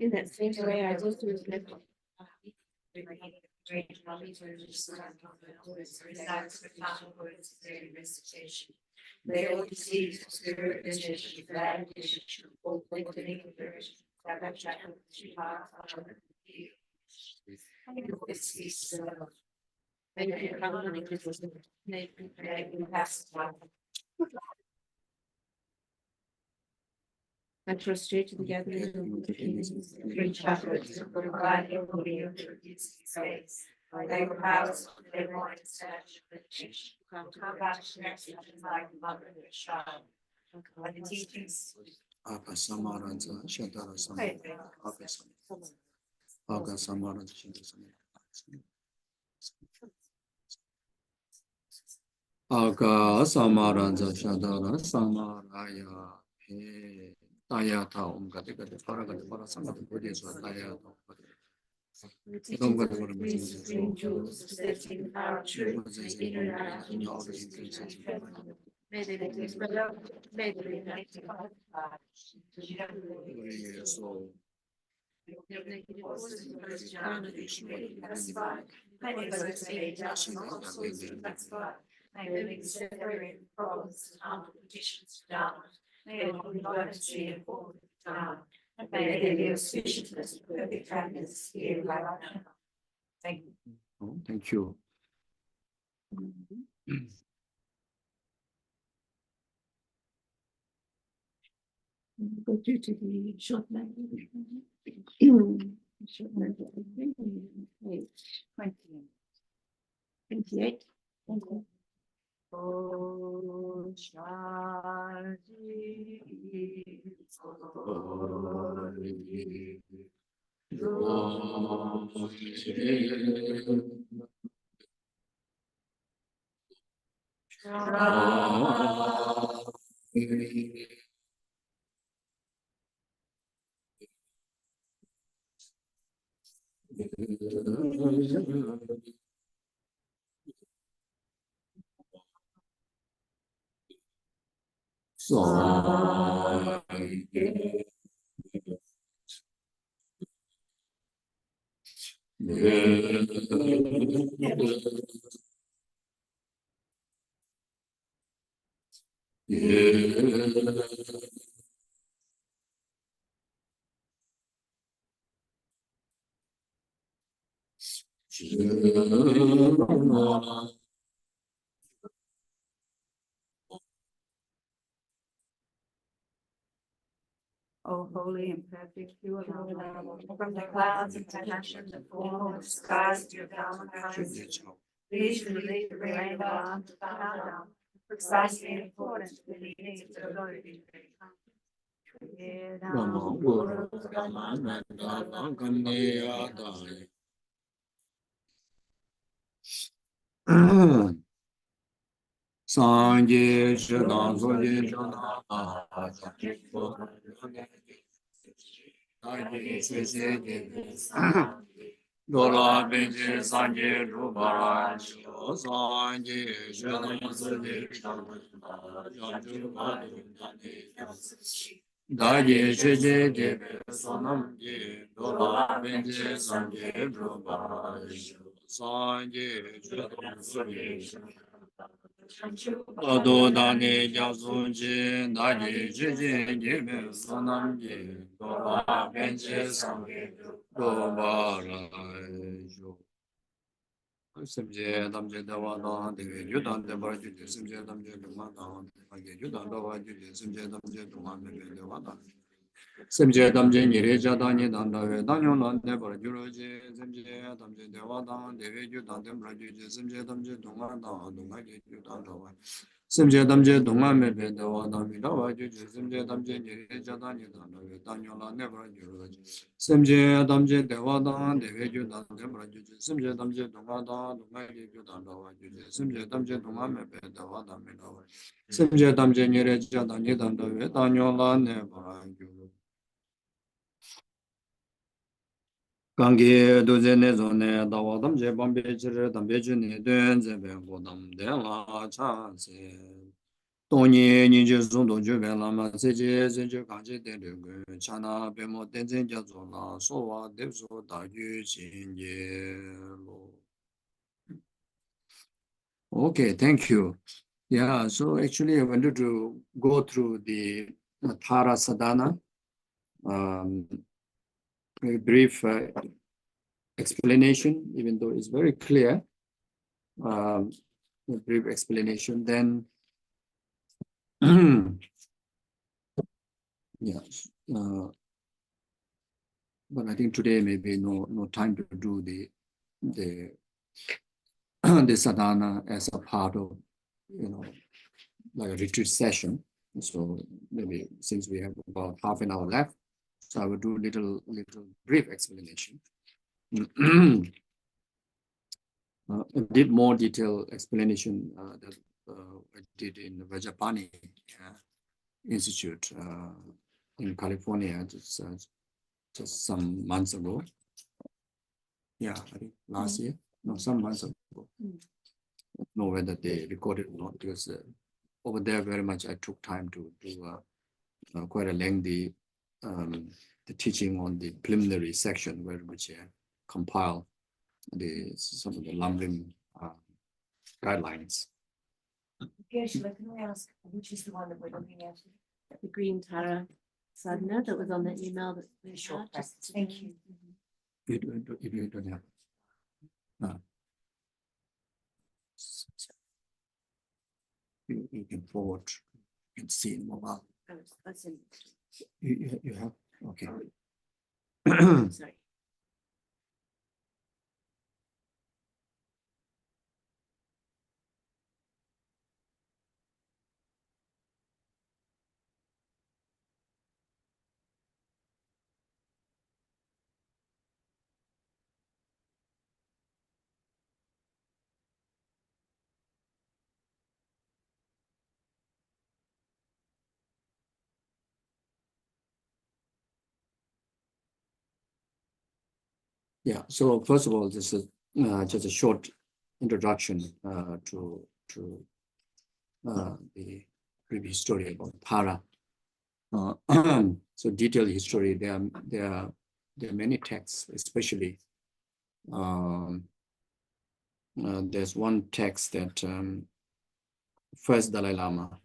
in that same way, I just reflect recitation. They all deceive the spirit and that all lengthening version that and prostrate to the gathering of the kings, three chakras, for the God will be of space. They were housed, they wanted such compassion, like mother and child. By the teachings. Samaranza, Shatara Samara, Samaranza, Aga Samaranza, Shatara Samaraya, Tayata, Umgata, Paragata, Parasamata, Buddhist, Tayata. Thank you. Go to the short language. Short language, I think, page 28. Thank you. Oh, O holy and perfect, you alone, from the clouds of passion that fall from the skies to your down eyes. Please relieve the rain of our down, precisely in accordance with the needs of God. Sanje Shadam Soje Shadam Dola Benji Sanje Rubara Sanje Shadam Soje Daye Sheje Debe Sonam Ye Dola Benji Sanje Rubara Sanje Shadam Soje Ado dani jasunji nani jiji jime sonamji doba benji sangi doba rajo. Simje damje dawa dan dewe yudan deba juji simje damje duma dan age yudan dawa juji simje damje duma mebe dewa dan. Simje damje nire jadani dan dawe danyo nan deba juroji simje damje dewa dan dewe yudan deba juji simje damje duma dan dunga ge yudan dawa. Simje damje dunga mebe dewa dan mi dawa juji simje damje nire jadani dan dawe danyo nan deba juroji. Simje damje dewa dan dewe yudan deba juji simje damje dunga dan dunga ge yudan dawa juji simje damje dunga mebe dewa dan mi dawa. Simje damje nire jadani dan dawe danyo nan deba juroji. Gangi doze ne zone dawa dam je bambe chire dambe chune duen zebe godam de la chan se. Tongyi ninje zondo je be lama se je se je kanche de de gu chana be mo tenzin ja zo la so wa de so da yu chin ye lo. Okay, thank you. Yeah, so actually I wanted to go through the Thara Sadhana, a brief explanation, even though it's very clear, a brief explanation. Then, yeah, but I think today maybe no time to do the the sadhana as a part of like a retreat session. So maybe since we have about half an hour left, so I will do little brief explanation. A bit more detailed explanation that I did in the Vajapani Institute in California just some months ago. Yeah, I think last year, no, some months ago. I don't know whether they recorded or not, because over there very much I took time to do quite a lengthy the teaching on the preliminary section, which compile some of the Lamrim guidelines. Geshe, can I ask, which is the one that we're looking at? The green Tara Sadhana that was on the email that we Sure, had just thank today. you. If you don't have, you can forward, you can see in mobile. Oh, that's in, You have, okay. sorry. Yeah. So first of all, this is just a short introduction to the brief history about Tara. So detailed history. There are many texts, especially there's one text that first Dalai Lama.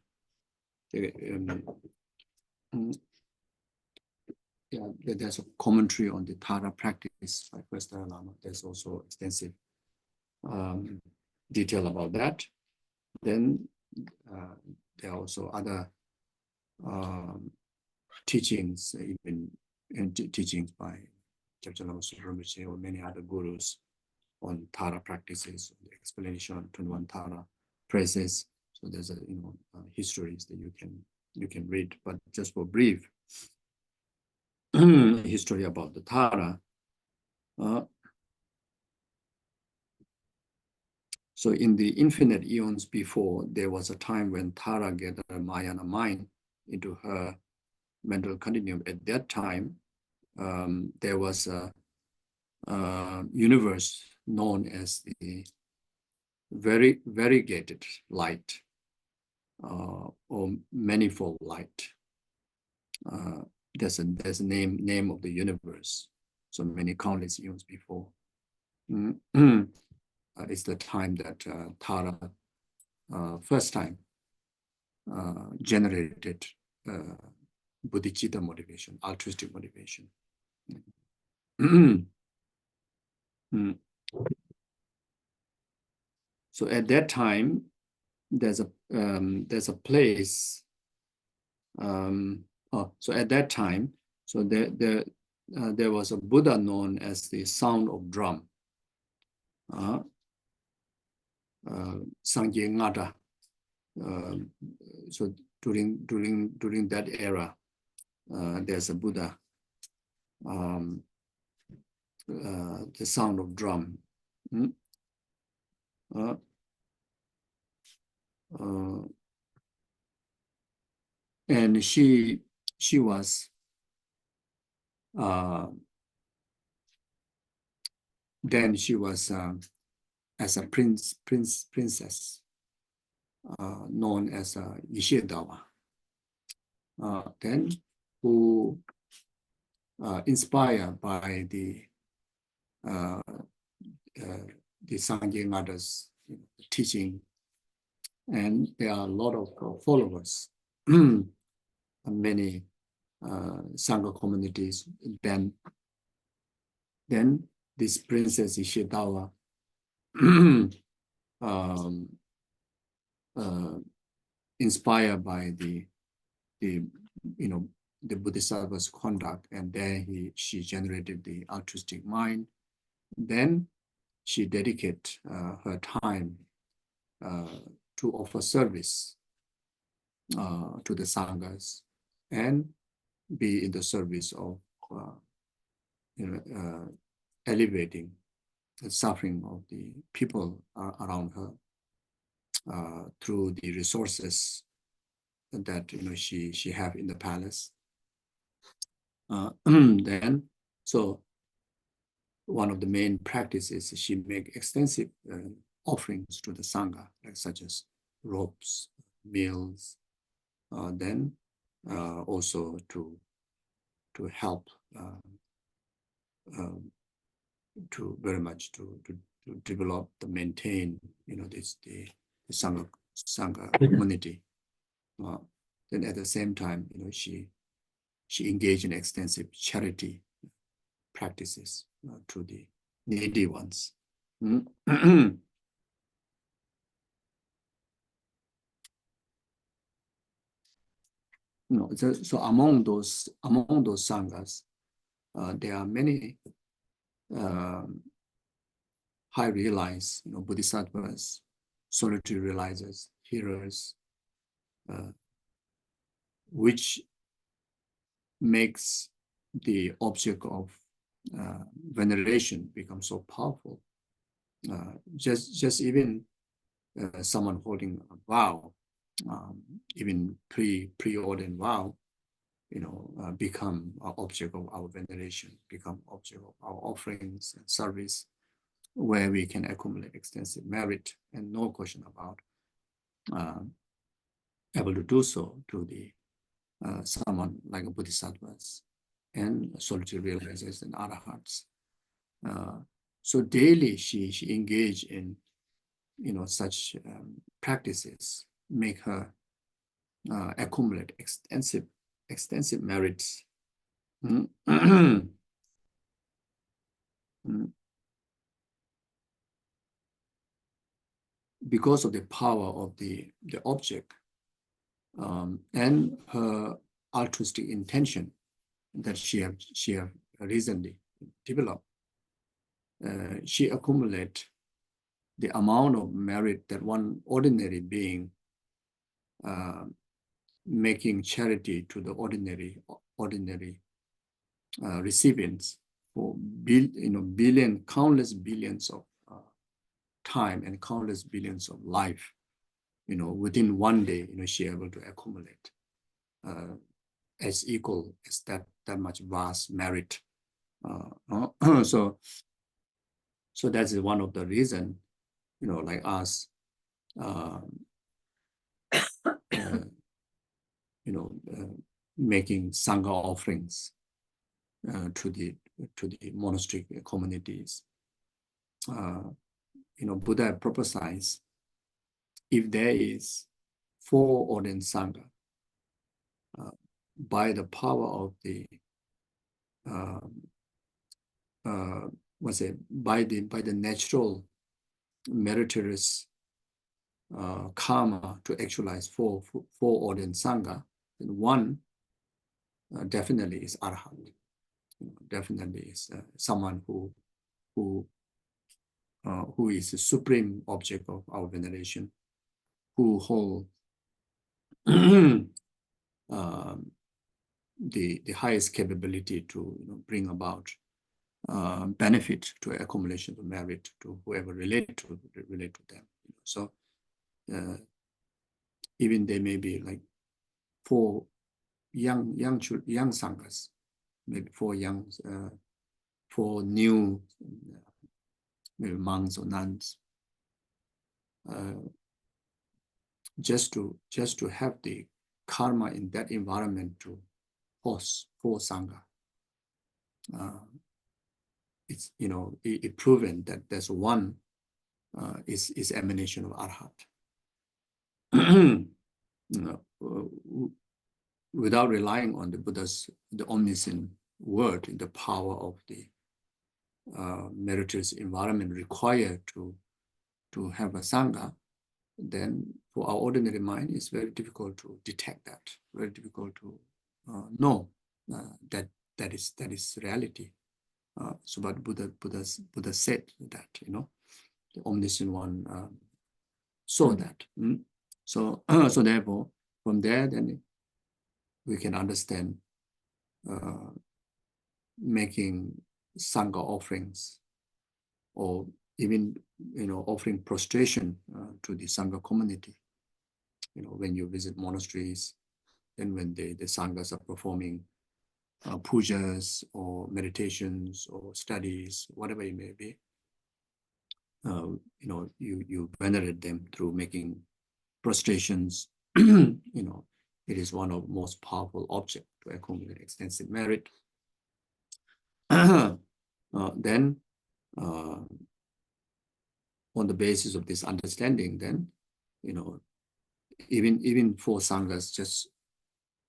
Yeah, there's a commentary on the Tara practice by first Dalai Lama. There's also extensive detail about that. Then there are also other teachings, even teachings by Jagja Lama Subrahmanyam or many other gurus on Tara practices, the explanation on 21 Tara phrases. So there's a histories that you can read, but just for brief history about the Tara. So in the infinite eons before, there was a time when Tara gathered Mayana mind into her mental continuum. At that time, there was a universe known as the very variegated light or manifold light. There's a name of the universe. So many countless eons before. It's the time that Tara first time generated bodhicitta motivation, altruistic motivation. So at that time, there's a place. So at that time, so there was a Buddha known as the sound of drum. Sangye Ngada. So during that era, there's a Buddha. The sound of drum. And she was then she was as a princess known as Geshe Dawa. Then who inspired by the Sangye Ngada's teaching, and there are a lot of followers, many Sangha communities. Then this princess Ishidawa inspired by the Bodhisattva's conduct, and then she generated the altruistic mind. Then she dedicated her time to offer service to the sanghas and be in the service of alleviating the suffering of the people around her through the resources that she have in the palace. Then, so one of the main practices, she make extensive offerings to the sangha, like such as robes, meals. Then also to help to very much to develop, to maintain, the sangha community. Then at the same time, she engaged in extensive charity practices to the needy ones. So among those sanghas, there are many high realized, bodhisattvas, solitary realizers, hearers, which makes the object of veneration become so powerful. Just even someone holding a vow, even preordained vow, become an object of our veneration, become object of our offerings and service, where we can accumulate extensive merit, and no question about able to do so to the someone like a bodhisattvas and solitary realizers and arahats. So daily she engaged in such practices, make her accumulate extensive merits. Because of the power of the object and her altruistic intention that she have recently developed, she accumulate the amount of merit that one ordinary being making charity to the ordinary recipients for countless billions of time and countless billions of life, within one day, she able to accumulate as equal as that much vast merit. So that's one of the reason, like us, making sangha offerings to the monastery communities. Buddha prophesies, if there is foreordained sangha, by the power of the by the natural meritorious karma to actualize foreordained sangha, then one definitely is arhat. Definitely is someone who is the supreme object of our veneration, who hold the highest capability to bring about benefit to accumulation of merit to whoever relate to them. So even they may be like 4 young sanghas, maybe 4 new maybe monks or nuns, just to have the karma in that environment to host 4 sangha. It's it proven that there's one is emanation of arhat. Without relying on the Buddha's omniscient word, the power of the meritorious environment required to have a sangha, then for our ordinary mind, it's very difficult to detect that, very difficult to know that is reality. So, but Buddha said that, the omniscient one saw that. So, so therefore, from there, then we can understand making sangha offerings, or even offering prostration to the sangha community. When you visit monasteries, then when the sanghas are performing pujas or meditations or studies, whatever it may be, you venerate them through making prostrations. It is one of the most powerful objects to accumulate extensive merit. Then, on the basis of this understanding, then, even 4 sanghas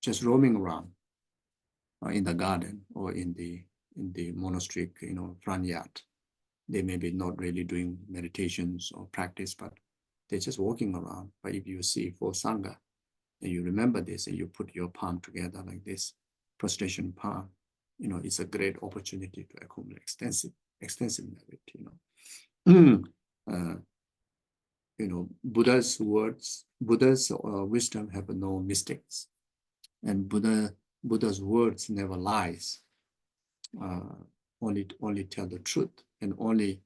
just roaming around in the garden or in the monastery, front yard, they may be not really doing meditations or practice, but they're just walking around. But if you see 4 sangha, and you remember this, and you put your palm together like this, prostration palm, it's a great opportunity to accumulate extensive merit. Buddha's words, Buddha's wisdom have no mistakes, and Buddha's words never lies. Only tell the truth, and only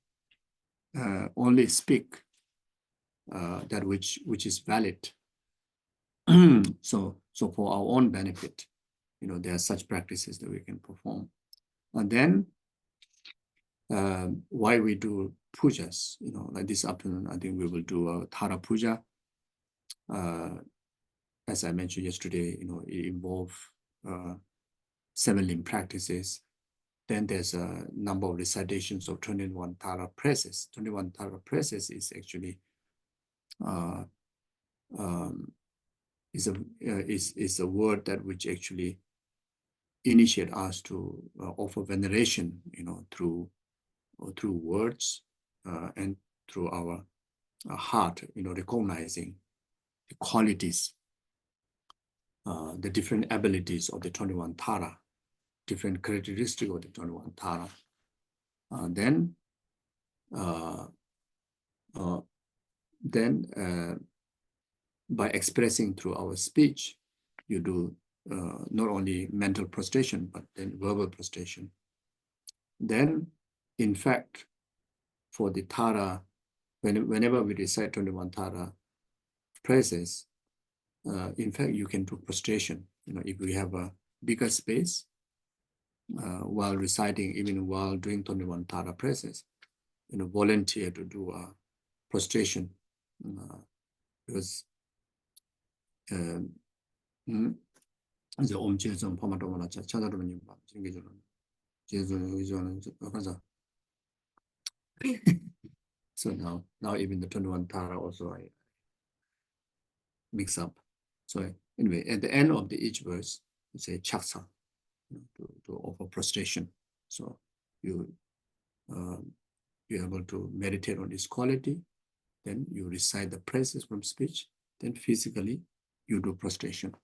speak that which is valid. So for our own benefit, there are such practices that we can perform. And then why we do pujas, like this afternoon, I think we will do a Tara puja. As I mentioned yesterday, it involves 7 limb practices. Then there's a number of recitations of 21 Tara praises. 21 Tara praises is actually is a word that which actually initiate us to offer veneration, through words and through our heart, recognizing the qualities, the different abilities of the 21 Tara, different characteristics of the 21 Tara. Then by expressing through our speech, you do not only mental prostration, but then verbal prostration. Then, in fact, for the Tara, whenever we recite 21 Tara praises, in fact, you can do prostration. If we have a bigger space while reciting, even while doing 21 Tara praises, volunteer to do a prostration because 이제 엄지에서 파마도마나 찾아들으면 봐. 생기주는 제주는 가자. So now even the 21 Tara also I mix up. So anyway, at the end of each verse, you say chaksa to offer prostration. So you're able to meditate on this quality. Then you recite the praises from speech. Then physically you do prostration.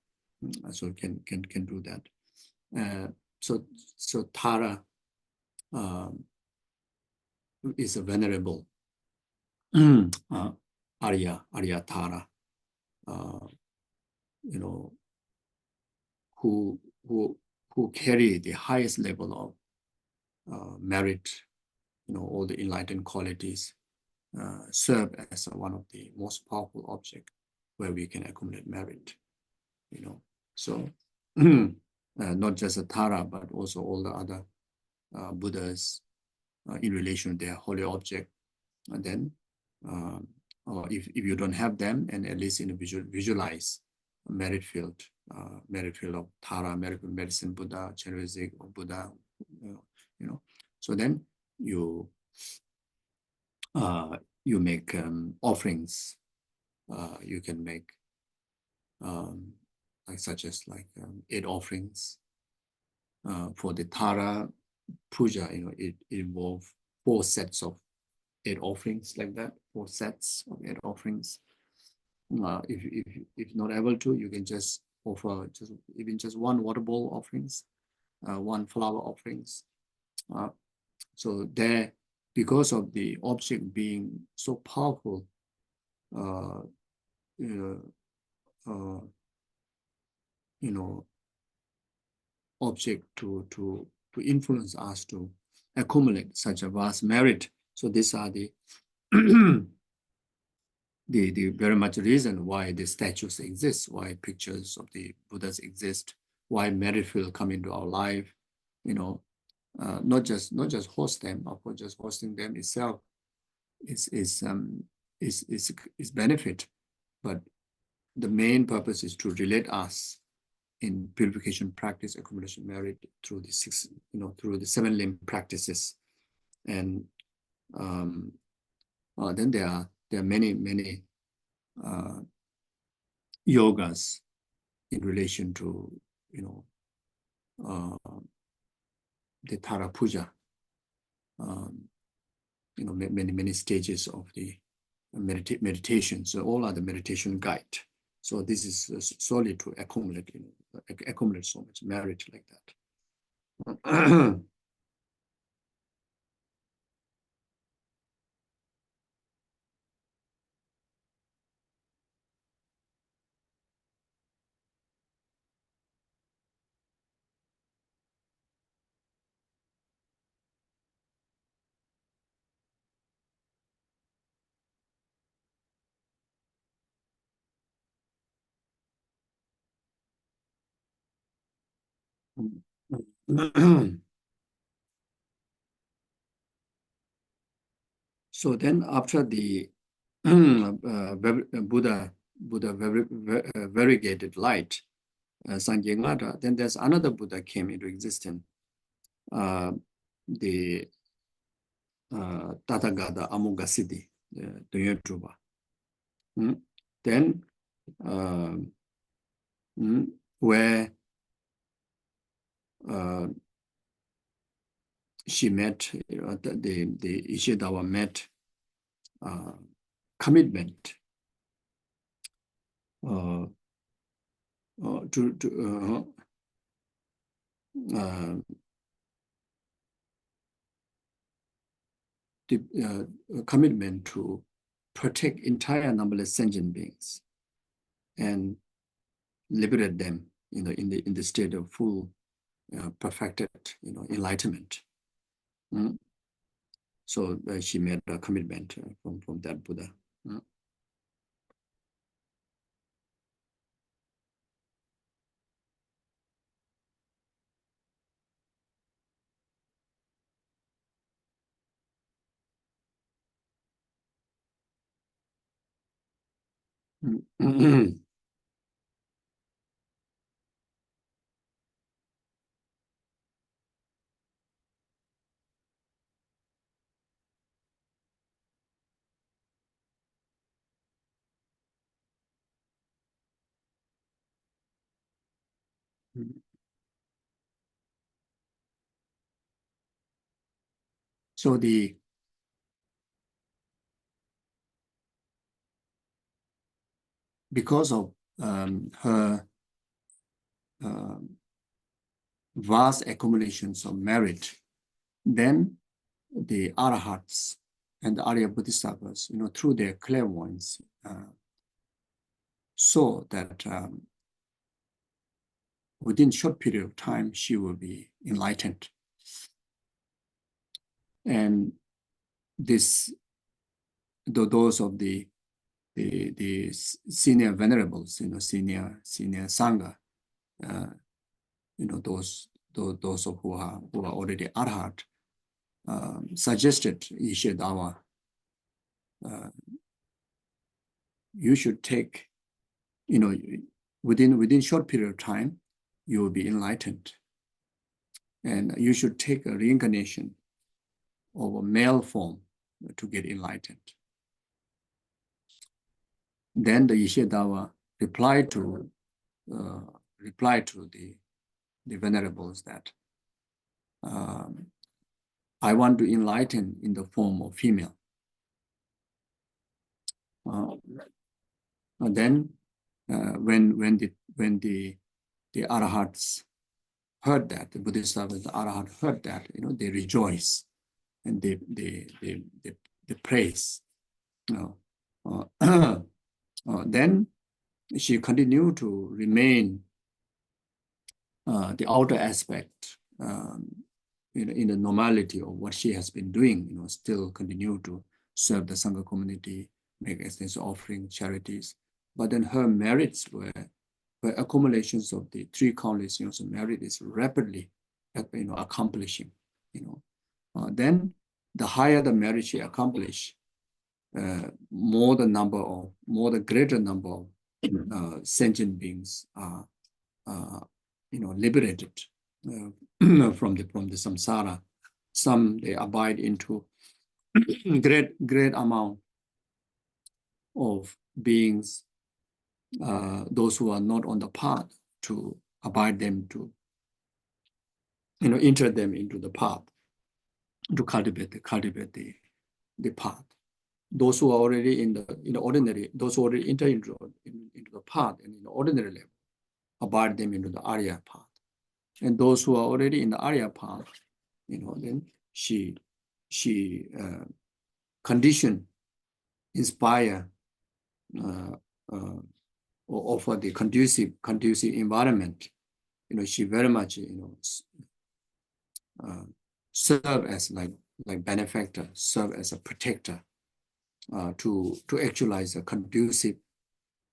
So can do that. So Tara is a venerable Arya Tara, who carry the highest level of merit, all the enlightened qualities, serve as one of the most powerful objects where we can accumulate merit. So not just a Tara, but also all the other Buddhas in relation to their holy object. And then, if you don't have them, and at least visualize a merit field of Tara, merit field medicine Buddha, Chen or Buddha, So then you make offerings. You can make such as 8 offerings. For the Tara puja, it involves 4 sets of 8 offerings like that. 4 sets of 8 offerings. If not able to, you can just offer even just 1 water bowl offerings, 1 flower offerings. So there, because of the object being so powerful, object to influence us to accumulate such a vast merit. So these are the the very much reason why the statues exist, why pictures of the Buddhas exist, why merit field come into our life. Not just host them, of course, just hosting them itself is benefit, but the main purpose is to relate us in purification practice, accumulation merit through the 6, through the 7 limb practices, and then there are many yogas in relation to the Tara Puja. Many stages of the meditation. So all are the meditation guide. So this is solely to accumulate so much merit like that. So then after the Buddha variegated light, Sanjayangada, then there's another Buddha came into existence, the Tathagata Amoghasiddhi, the Duyatruba. Then where she met, the Ishidawa met commitment to the commitment to protect entire numberless sentient beings and liberate them, in the state of full perfected, enlightenment. So she made a commitment from that Buddha. So because of her vast accumulations of merit, then the arahats and the Arya Bodhisattvas, through their clairvoyance, saw that within short period of time she will be enlightened. And those of the senior venerables, senior sangha, those of who are already arhat, suggested Ishidawa, you should take, within short period of time, you will be enlightened. And you should take a reincarnation of a male form to get enlightened. Then the Ishidawa replied to the venerables that I want to enlighten in the form of female. And then when the arahats heard that, the Bodhisattvas, the arahats heard that, they rejoice and they praise. Then she continued to remain the outer aspect, in the normality of what she has been doing, still continue to serve the Sangha community, make extensive offering, charities. But then her merits were accumulations of the three countless years of merit is rapidly, accomplishing. Then the higher the merit she accomplished, more the greater number of sentient beings are liberated from the samsara. Some they abide into great amount of beings, those who are not on the path, to abide them, to enter them into the path, to cultivate the path. Those who are already in the ordinary, those who already enter into the path and in the ordinary level, abide them into the Arya path. And those who are already in the Arya path, then she condition, inspire, or offer the conducive environment. She very much serve as like benefactor, serve as a protector, to actualize a conducive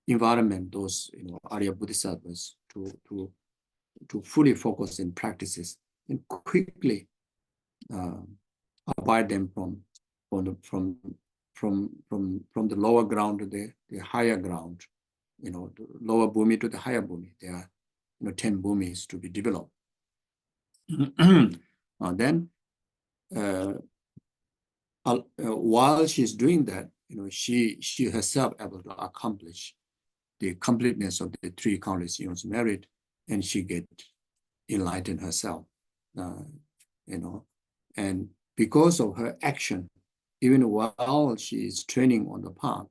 environment. Those Arya Bodhisattvas to fully focus in practices and quickly abide them from the lower ground to the higher ground, the lower bhumi to the higher bhumi. There are 10 bhumis to be developed. Then while she's doing that, she herself able to accomplish the completeness of the 3 countless eons merit, and she get enlightened herself, and because of her action, even while she is training on the path,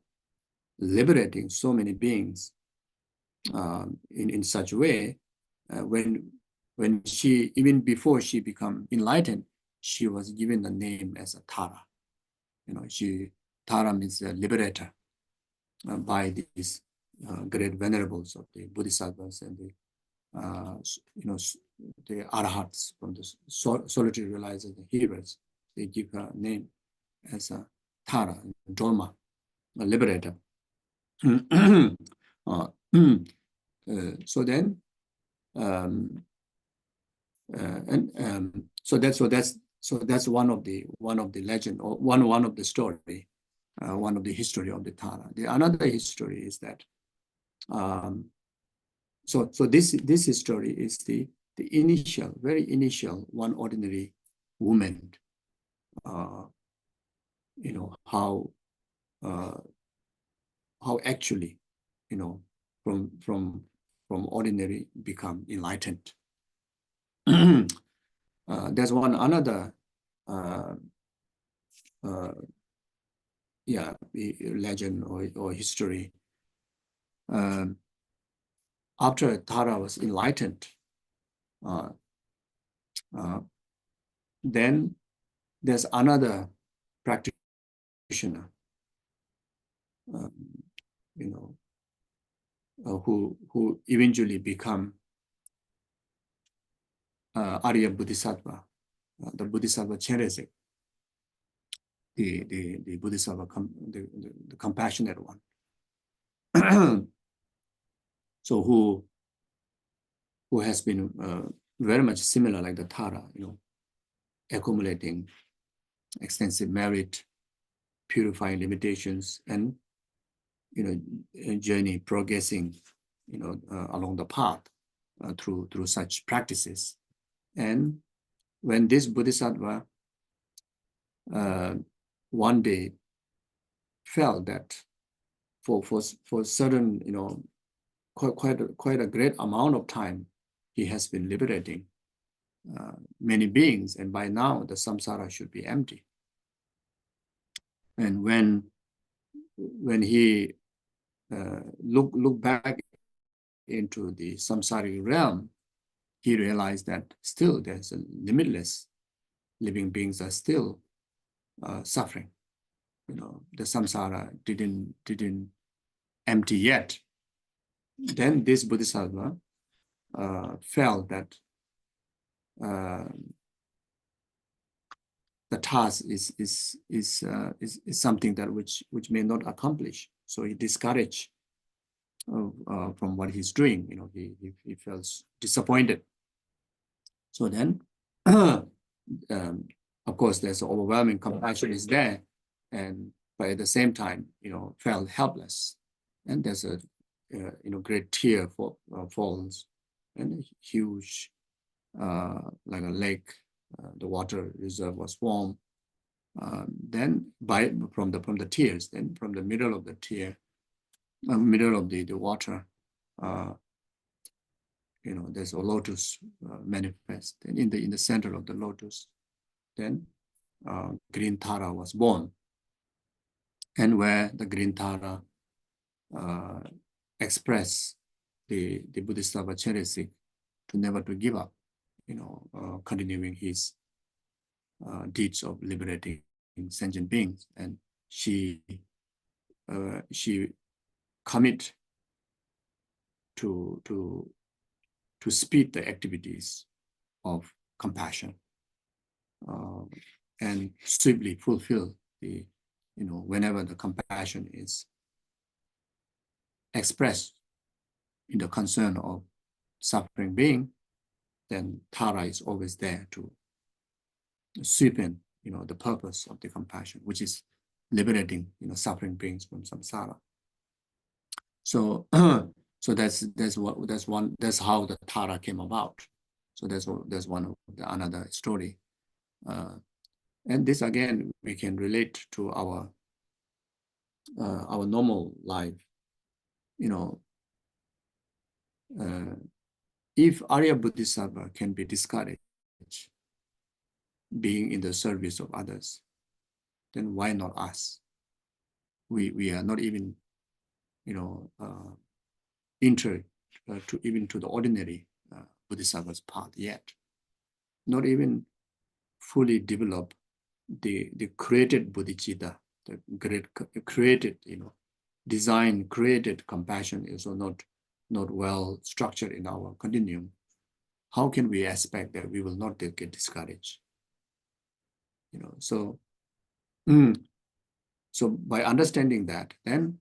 liberating so many beings in such a way, when she, even before she become enlightened, she was given the name as a Tara. Tara means a liberator by these great venerables of the Bodhisattvas and the Arhats from the solitary realizers, the healers. They give her a name as a Tara, Dolma, a liberator. So then, so that's one of the legend, or one of the story, one of the history of the Tara. The another history is that so this history is the initial, very initial, one ordinary woman, how actually, from ordinary become enlightened. There's one another legend or history. After Tara was enlightened, then there's another practitioner, who eventually become Arya Bodhisattva, the Bodhisattva Chen, the Bodhisattva, the compassionate one. So who has been very much similar like the Tara, accumulating extensive merit, purifying limitations, and journey progressing, along the path through such practices. And when this Bodhisattva one day felt that for certain, quite a great amount of time, he has been liberating many beings, and by now the samsara should be empty. And when he look back into the samsaric realm, he realized that still there's a limitless living beings are still suffering. The samsara didn't empty yet. Then this Bodhisattva felt that the task is something that which may not accomplish. So he discouraged from what he's doing. He felt disappointed. So then, of course, there's overwhelming compassion is there, but at the same time, felt helpless. And there's a great tear falls, and a huge, like a lake, the water reserve was formed. Then from the tears, then from the middle of the tear, middle of the water, there's a lotus manifest, and in the center of the lotus, then green Tara was born, and where the green Tara express the Bodhisattva Chen to never to give up, continuing his deeds of liberating sentient beings, and she commit to speed the activities of compassion and swiftly fulfill the, whenever the compassion is expressed in the concern of suffering being, then Tara is always there to sweep in, the purpose of the compassion, which is liberating, suffering beings from samsara. So, so that's how the Tara came about. So that's one of another story. And this again, we can relate to our normal life. If Arya Bodhisattva can be discouraged being in the service of others, then why not us? We are not even, entered to the ordinary Bodhisattva's path yet. Not even fully develop the created bodhicitta, the great created, design created compassion is not well structured in our continuum. How can we expect that we will not get discouraged? So by understanding that, then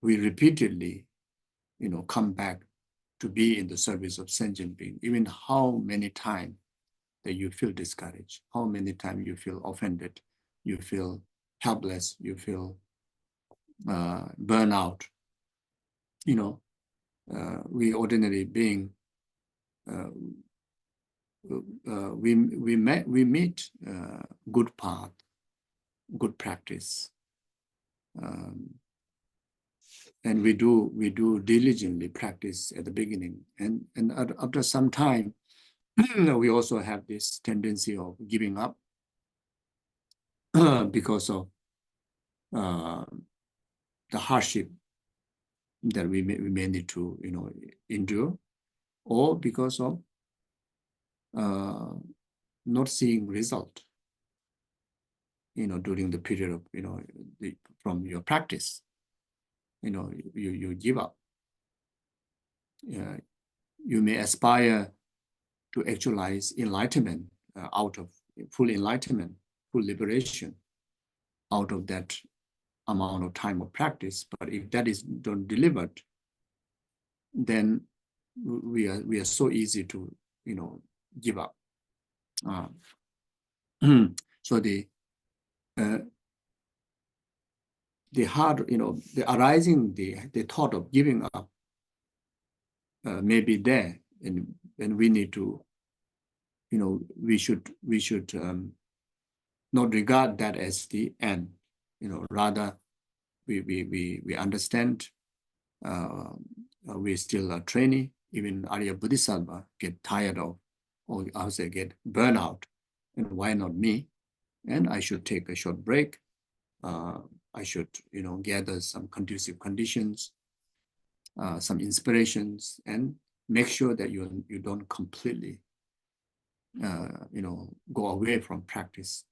we repeatedly, come back to be in the service of sentient being, even how many times that you feel discouraged, how many times you feel offended, you feel helpless, you feel burnout. We ordinary being, we meet good path, good practice, and we do diligently practice at the beginning, and after some time, we also have this tendency of giving up because of the hardship that we may need to endure, or because of not seeing result during the period of from your practice. You give up. You may aspire to actualize enlightenment out of full enlightenment, full liberation out of that amount of time of practice. But if that is not delivered, then we are so easy to give up. So the hard, the arising, the thought of giving up may be there, and we need to, we should not regard that as the end. Rather we understand we're still a trainee. Even Arya Bodhisattva get tired of, or I would say get burnout, and why not me? And I should take a short break. I should, gather some conducive conditions, some inspirations, and make sure that you don't completely, go away from practice.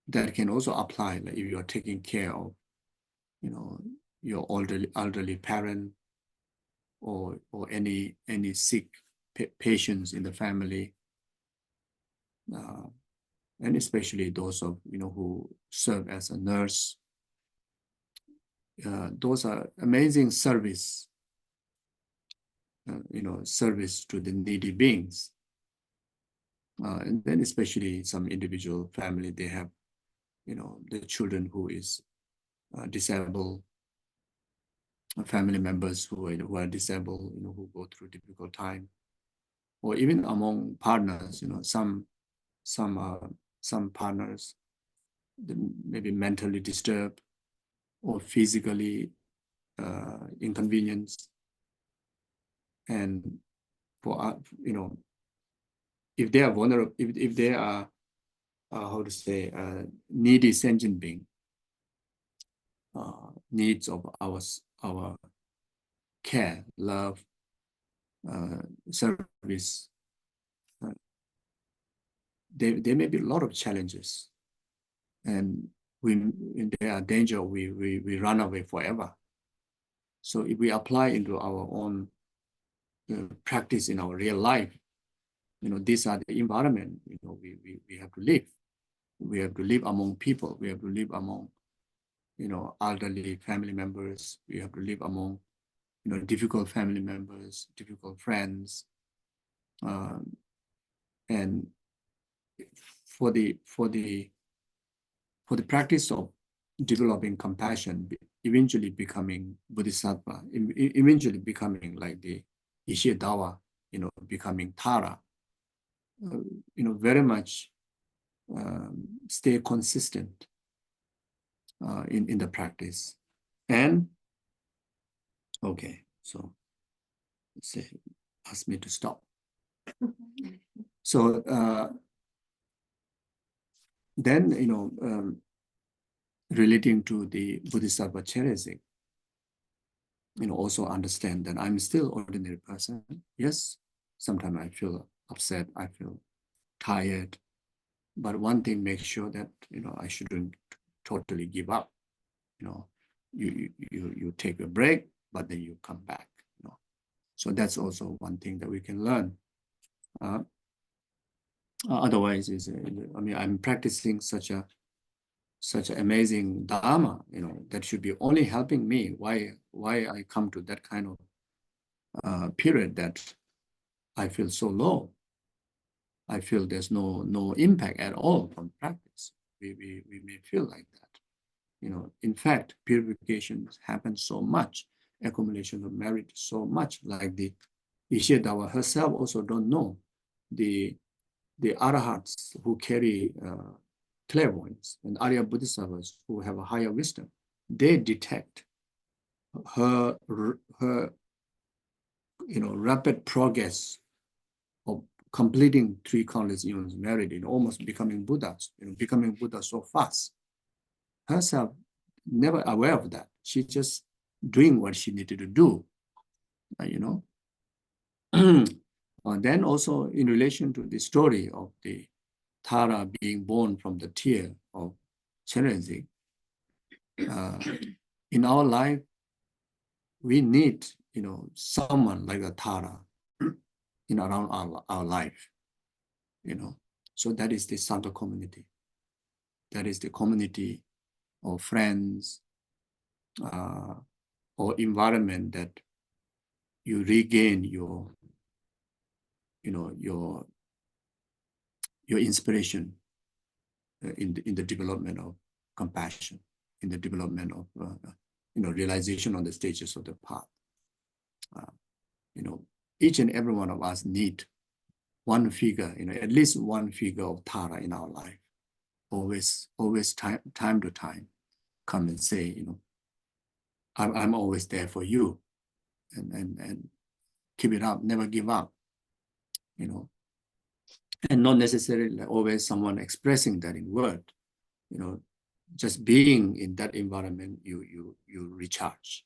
That can also apply, like if you are taking care of, your elderly parent, or any sick patients in the family, and especially those of who serve as a nurse. Those are amazing service, service to the needy beings. And then especially some individual family, they have, the children who is disabled, family members who are disabled, who go through difficult time, or even among partners, some partners maybe mentally disturbed or physically inconvenienced, and for if they are vulnerable, if they are how to say needy sentient being, needs of our care, love, service, there may be a lot of challenges, and when there are danger, we run away forever. So if we apply into our own practice in our real life, these are the environment we have to live. We have to live among people. We have to live among elderly family members. We have to live among, difficult family members, difficult friends, and for the practice of developing compassion, eventually becoming bodhisattva, eventually becoming like the Geshe Dawa, becoming Tara, very much stay consistent in the practice. And okay, so say, ask me to stop. So then, relating to the Bodhisattva Cherezig, also understand that I'm still ordinary person. Yes, sometimes I feel upset, I feel tired, but one thing, make sure that, I shouldn't totally give up. You take a break, but then you come back. So that's also one thing that we can learn. Otherwise, I'm practicing such an amazing dharma, that should be only helping me. Why I come to that kind of period that I feel so low. I feel there's no impact at all from practice. We may feel like that. In fact, purification happens so much, accumulation of merit so much, like the Geshe Dawa herself also don't know. The arahats who carry clairvoyance and Arya Bodhisattvas who have a higher wisdom, they detect her rapid progress of completing 3 countless eons merit in almost becoming Buddhas, becoming Buddha so fast. Herself never aware of that. She's just doing what she needed to do, Then also in relation to the story of the Tara being born from the tear of Cherezig, in our life, we need, someone like a Tara around our life, So that is the Sangha community. That is the community of friends or environment that you regain your inspiration in the development of compassion, in the development of realization on the stages of the path. Each and every one of us need one figure, at least one figure of Tara in our life. Always time to time, come and say, I'm always there for you, and keep it up, never give up, and not necessarily always someone expressing that in word, just being in that environment, you recharge.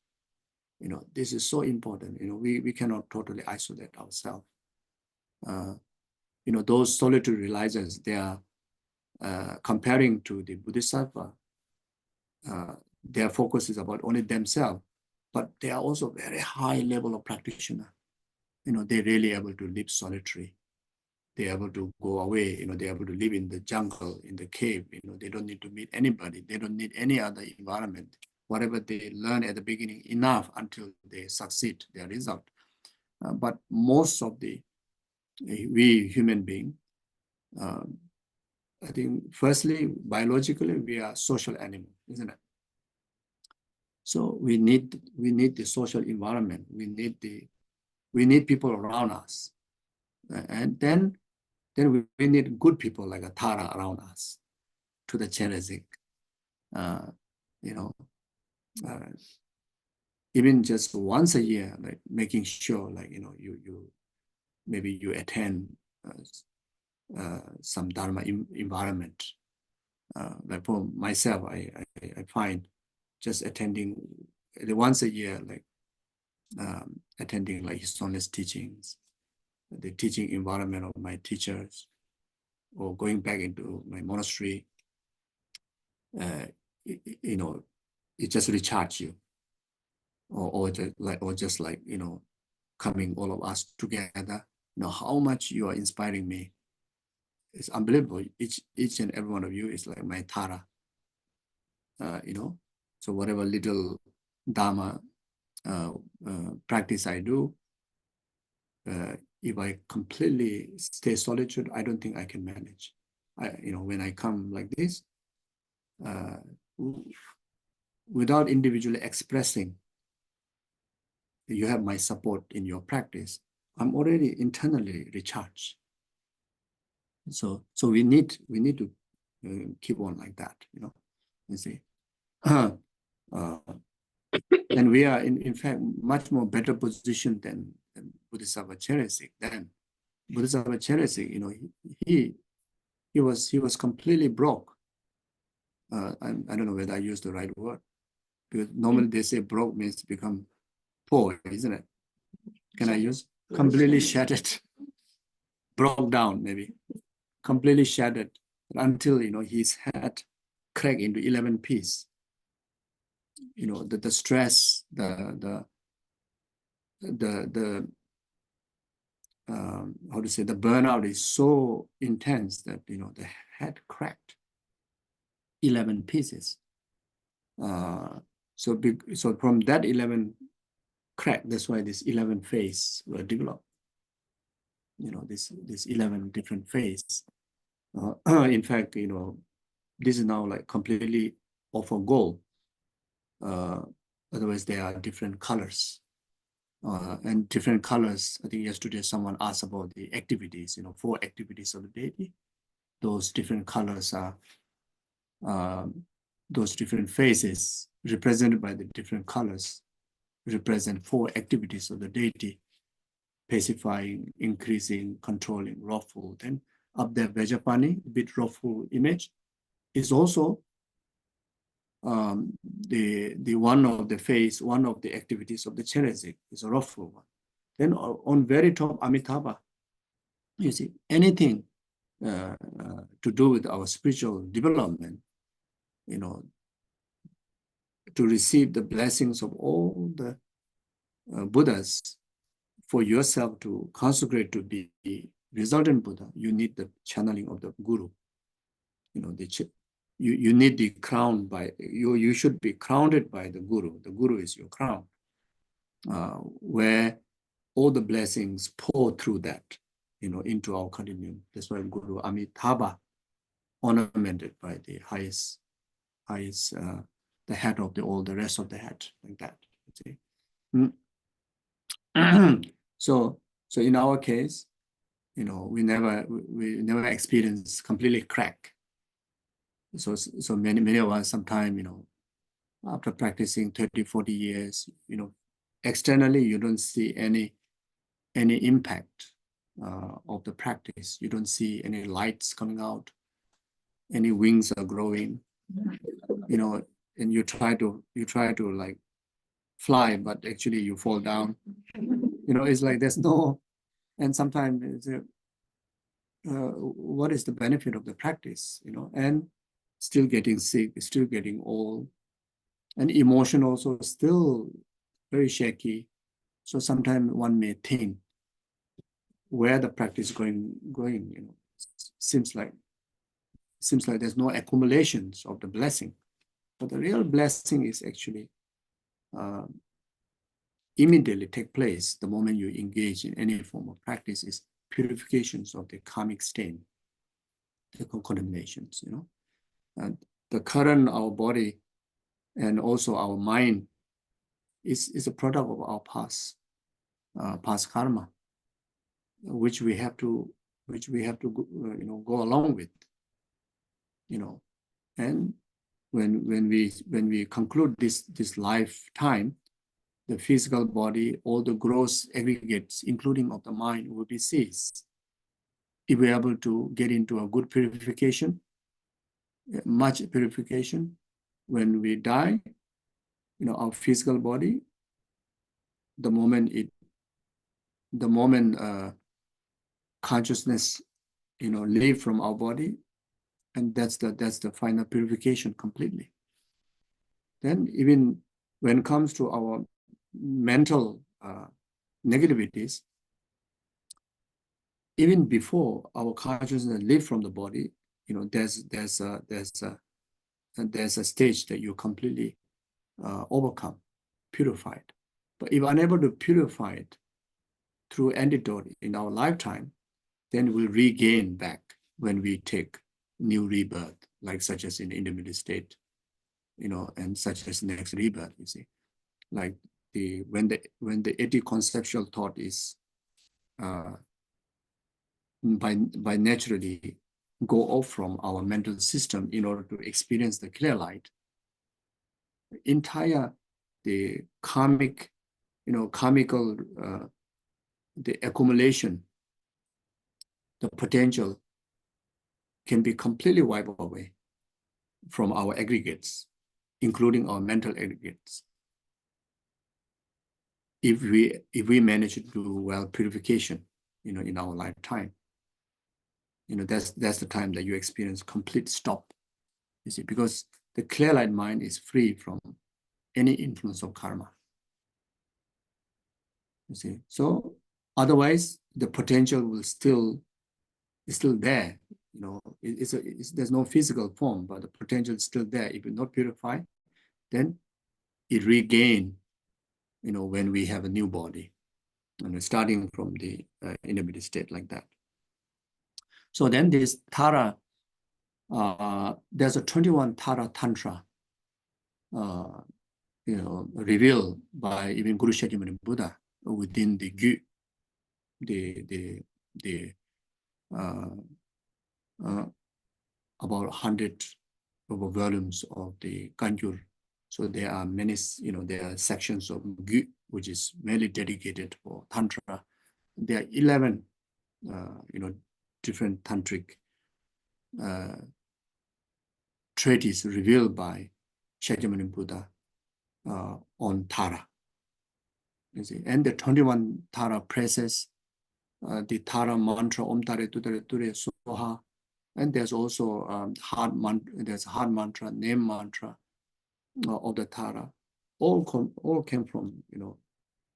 This is so important. We cannot totally isolate ourselves. Those solitary realizers, they are comparing to the Bodhisattva. Their focus is about only themselves, but they are also very high level of practitioner. They're really able to live solitary. They're able to go away, they're able to live in the jungle, in the cave, they don't need to meet anybody. They don't need any other environment. Whatever they learn at the beginning, enough until they succeed their result. But most of we human beings, I think firstly, biologically, we are social animals, isn't it? So we need the social environment. We need people around us. And then we need good people like a Tara around us, to the Cherezig. Even just once a year, like making sure, like, you maybe you attend some Dharma environment. Like for myself, I find just attending once a year, like attending like his honest teachings, the teaching environment of my teachers, or going back into my monastery, it just recharges you, or just like coming all of us together. How much you are inspiring me. It's unbelievable. Each and every one of you is like my Tara. So whatever little Dharma practice I do, if I completely stay solitude, I don't think I can manage. When I come like this, without individually expressing, you have my support in your practice, I'm already internally recharged. So we need to keep on like that, you see. And we are in fact much more better position than Bodhisattva Cheresik. Then Bodhisattva Cheresik, he was completely broke. I don't know whether I used the right word, because normally they say broke means become poor, isn't it? Can I use completely shattered, broke down maybe, completely shattered until his head cracked into 11 pieces. The stress, the how to say, the burnout is so intense that the head cracked 11 pieces. So from that 11 crack, that's why this 11 phase were developed. This 11 different phase. In fact, this is now like completely off a goal. Otherwise, there are different colors. And different colors. I think yesterday someone asked about the activities, 4 activities of the deity. Those different colors are those different phases represented by the different colors represent 4 activities of the deity: pacifying, increasing, controlling, wrathful. Then up there, Vajapani, bit wrathful image, is also the one of the phase, one of the activities of the Cheresik is a wrathful one. Then on very top, Amitabha, you see, anything to do with our spiritual development, to receive the blessings of all the Buddhas, for yourself to consecrate to be resultant Buddha, you need the channeling of the Guru. You need the crown by you should be crowned by the Guru. The Guru is your crown, where all the blessings pour through that, into our continuum. That's why Guru Amitabha, ornamented by the highest, the head of all the rest of the head, like that. So in our case, we never experience completely crack. So many of us sometime, after practicing 30, 40 years, externally you don't see any impact of the practice. You don't see any lights coming out, any wings are growing, and you try to like fly, but actually you fall down. It's like there's no, and sometimes what is the benefit of the practice, and still getting sick, still getting old, and emotion also still very shaky. So sometimes one may think where the practice going, seems like there's no accumulations of the blessing, but the real blessing is actually immediately take place the moment you engage in any form of practice, is purifications of the karmic stain, the condemnations, and the current our body and also our mind is a product of our past karma, which we have to go along with, and when we conclude this lifetime, the physical body, all the gross aggregates, including of the mind, will be ceased. If we're able to get into a good purification, much purification, when we die, our physical body, the moment consciousness, leave from our body, and that's the final purification completely. Then even when it comes to our mental negativities, even before our consciousness leave from the body, there's a stage that you completely overcome, purified. But if unable to purify it through antidote in our lifetime, then we'll regain back when we take new rebirth, like such as in the intermediate state, and such as next rebirth, you see. Like when the anti-conceptual thought is by naturally go off from our mental system in order to experience the clear light, entire the karmical the accumulation, the potential can be completely wiped away from our aggregates, including our mental aggregates. If we manage to do well purification, in our lifetime, that's the time that you experience complete stop. You see, because the clear light mind is free from any influence of karma. You see, so otherwise the potential will is still there. There's no physical form, but the potential is still there. If it's not purified, then it regain, when we have a new body, starting from the intermediate state like that. So then this Tara, there's a 21 Tara Tantra, revealed by even Guru Shakyamuni Buddha within the Gyu, about 100 volumes of the Gangyur. So there are many, there are sections of Gyu, which is mainly dedicated for Tantra. There are 11, different tantric treatises revealed by Shakyamuni Buddha on Tara. You see, and the 21 Tara praises, the Tara mantra Om Tare Tudare Ture Soha, and there's also heart mantra, name mantra of the Tara. All came from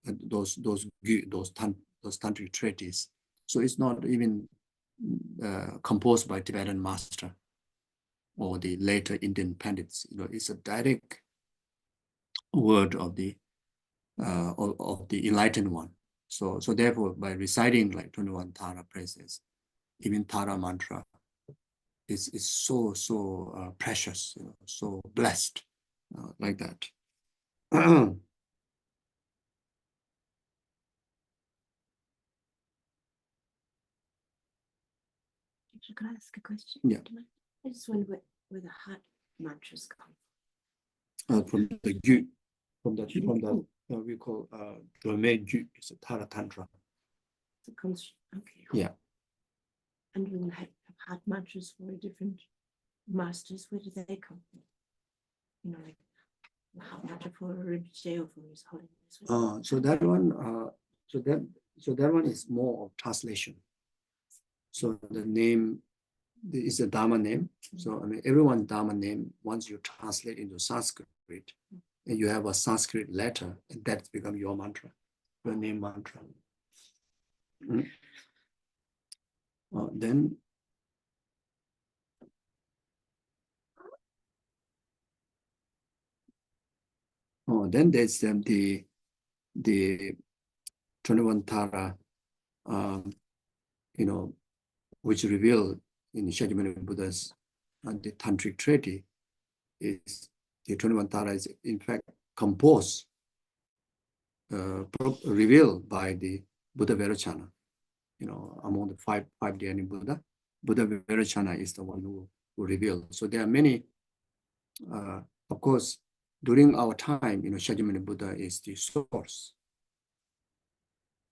those tantric treatises. So it's not even composed by Tibetan master or the later Indian pandits. It's a direct word of the enlightened one. So therefore, by reciting like 21 Tara praises, even Tara mantra is so precious, so blessed, like that. Can I ask a question? Yeah. I just wonder where the heart mantras come From the Gyu, from the we call Dome Gyu, it's a Tara Tantra. It comes, okay. Yeah. And when we have heart mantras for different masters, where do they come from? Like the heart mantra for Rinpoche or for His Holiness. So that one is more of translation. So the name is a Dharma name. So everyone's Dharma name, once you translate into Sanskrit, and you have a Sanskrit letter, and that's become your mantra, your name mantra. Then there's the 21 Tara, which revealed in Shakyamuni Buddha's the Tantric treaty, is the 21 Tara is in fact composed, revealed by the Buddha Vairocana. Among the five Dhyani Buddha Vairocana is the one who revealed. So there are many, of course, during our time, Shakyamuni Buddha is the source.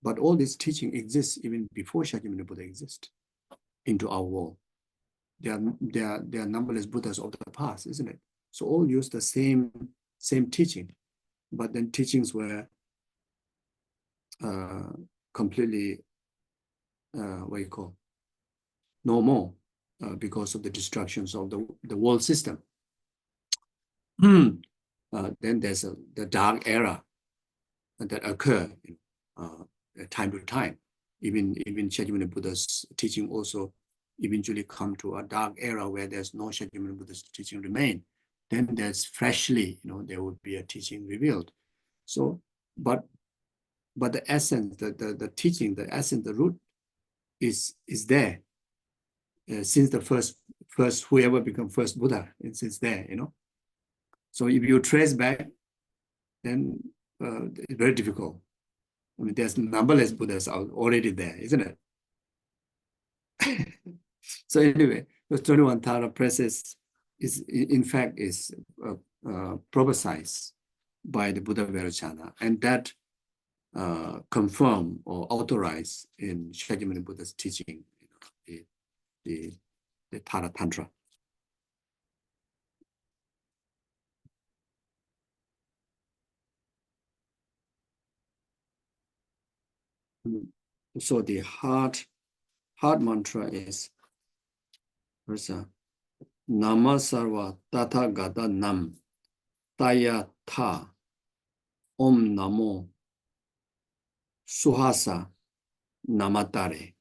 But all this teaching exists even before Shakyamuni Buddha exists into our world. There are numberless Buddhas of the past, isn't it? So all use the same teaching, but then teachings were completely no more because of the destructions of the world system. Then there's the dark era that occur time to time. Even Shakyamuni Buddha's teaching also eventually come to a dark era where there's no Shakyamuni Buddha's teaching remain. then there's freshly, there would be a teaching revealed. So, but the essence, the teaching, the essence, the root is there. Since the first whoever become first Buddha, it's there, So if you trace back, then it's very difficult. I mean, there's numberless Buddhas already there, isn't it? So anyway, the 21 Tara process is, in fact, is prophesized by the Buddha Vairochana, and that confirmed or authorized in Shakyamuni Buddha's teaching, the Tara Tantra. So the heart mantra is Nama Sarva Tathagata Nam Taya Tha Om Namo Suhasa Namatare.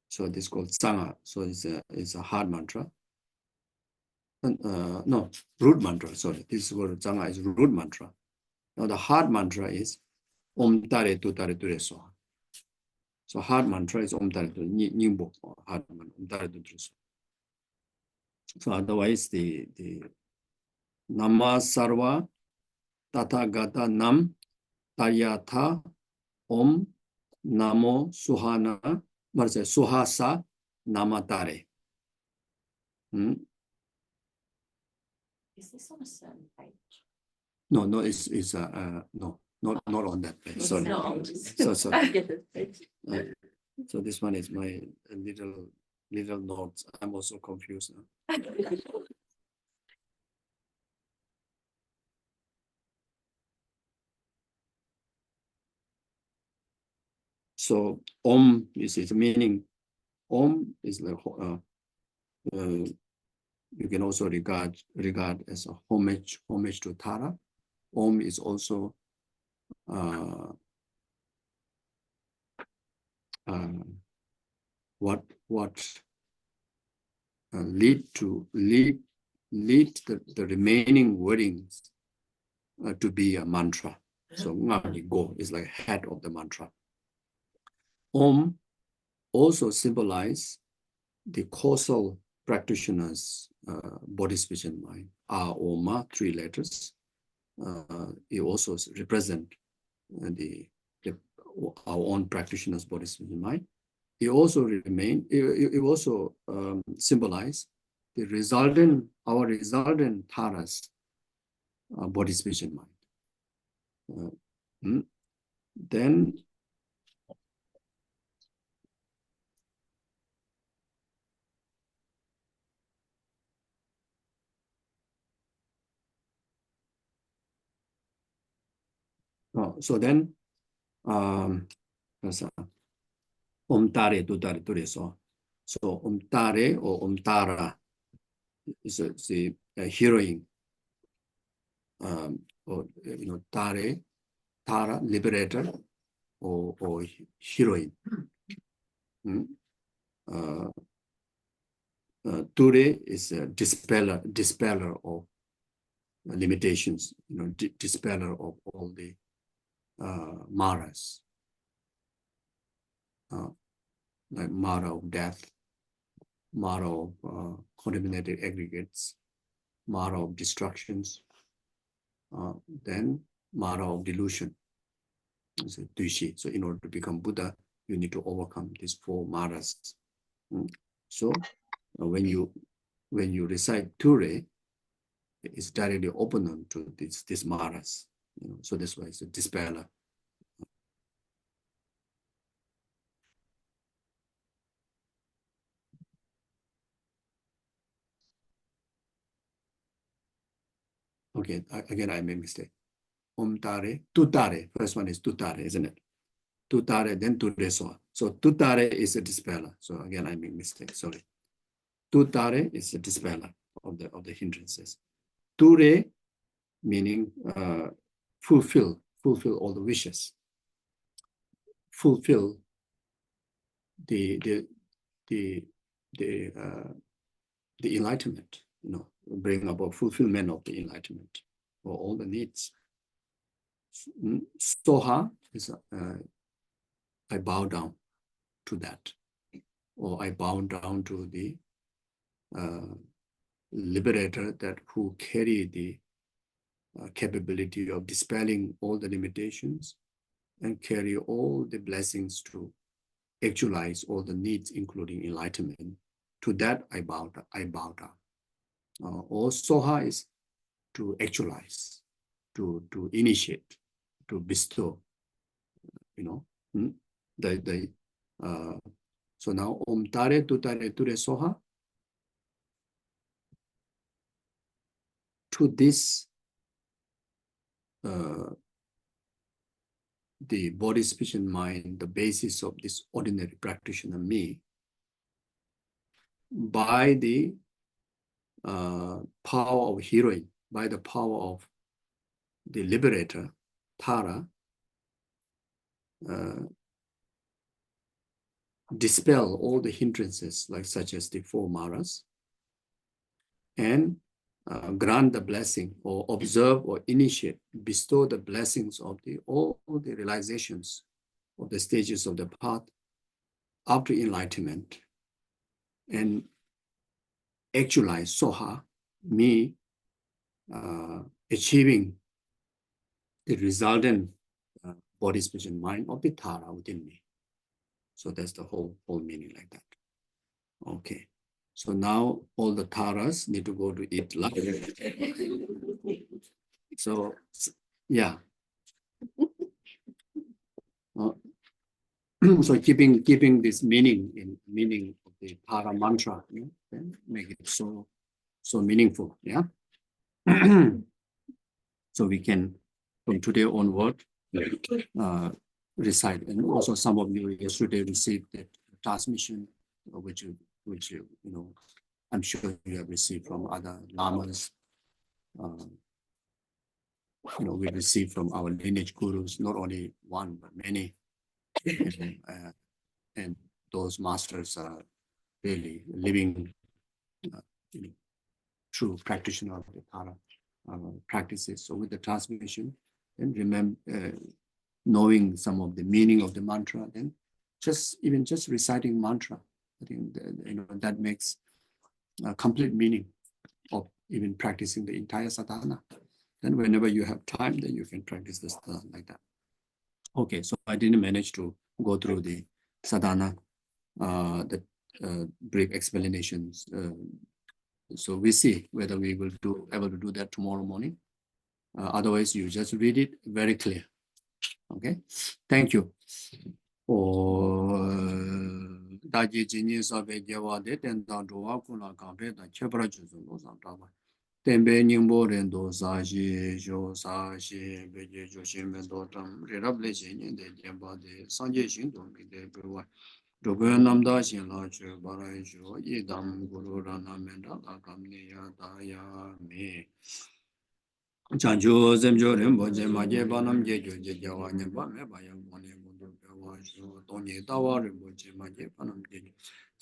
So this is called Sangha. So it's a heart mantra. No, root mantra. Sorry, this is called Sangha is root mantra. Now the heart mantra is Om Tare Tu Tare Ture Soha. So heart mantra is Om Tare Tu Nyingbo, heart mantra Om Tare Tu Ture Soha. So otherwise the Nama Sarva Tathagata Nam Tayatha Om Namo Suhasa Namatare. Is this on a certain page? No, it's no, not on that page. Sorry. So this one is my little notes. I'm also confused now. So Om is its meaning. Om is like you can also regard as a homage to Tara. Om is also what lead the remaining wordings to be a mantra. So Ngari Go is like head of the mantra. Om also symbolize the causal practitioner's body, speech, and mind. Oma, 3 letters. It also represent our own practitioner's body, speech, and mind. It also symbolize our resultant Taras, body, speech, and mind. Then so then Om Tare Tu Tare Ture So. So Om Tare or Om Tara is the heroine, or Tare, Tara, liberator, or heroine. Ture is a dispeller of limitations, dispeller of all the maras, like mara of death, mara of contaminated aggregates, mara of destructions, then mara of delusion. So Dushi. So in order to become Buddha, you need to overcome these 4 maras. So when you recite Ture, it's directly opponent to these maras. So that's why it's a dispeller. Okay, again I made a mistake. Om Tare, Tutare. First one is Tutare, isn't it? Tutare, then Ture Soa. So Tutare is a dispeller. So again I made a mistake. Sorry. Tutare is a dispeller of the hindrances. Ture meaning fulfill all the wishes. Fulfill the enlightenment. bring about fulfillment of the enlightenment for all the needs. Soha is I bow down to that, or I bow down to the liberator that who carry the capability of dispelling all the limitations and carry all the blessings to actualize all the needs, including enlightenment. To that I bow down. Or Soha is to actualize, to initiate, to bestow, so now Om Tare Tu Tare Ture Soha. To this, the body, speech, and mind, the basis of this ordinary practitioner me, by the power of heroine, by the power of the liberator, Tara, dispel all the hindrances, like such as the 4 maras, and grant the blessing, or observe or initiate, bestow the blessings of all the realizations of the stages of the path up to enlightenment, and actualize Soha, me, achieving the resultant body, speech, and mind of the Tara within me. So that's the whole meaning like that. Okay. So now all the Taras need to go to eat lunch. So yeah. So keeping this meaning of the Tara mantra, then make it so meaningful. Yeah. So we can from today onward recite, and also some of you yesterday received that transmission, which I'm sure you have received from other lamas. We received from our lineage gurus, not only one but many, and those masters are really living, true practitioner of the Tara practices. So with the transmission, and remember, knowing some of the meaning of the mantra, then just reciting mantra, I think that makes a complete meaning of even practicing the entire sadhana. Then whenever you have time, then you can practice the sadhana like that. Okay, so I didn't manage to go through the sadhana, the brief explanations. So we see whether we will able to do that tomorrow morning. Otherwise, you just read it very clear. Okay, thank you. Daji Jini Sabe Jawade, Tenda Dua Kuna Kampe, the Chebra Juzun, Tembe Nimbo Rendo Sashi, Jo Sashi, Beji Joshin Mendotam, Rerablation, the Jamba, the Sanje Shindon, the Bewa, Doganamda Shin Lachu, Barajo, Yidam Guru Rana Menda, Kamnia, Daya, me. Chanjo Zemjo Rembo Jemaje Banam Jejo Jejawa Nyamba Mebaya Mone Mundu Pewa Tony Tawa Rembo Jemaje Banam Jejo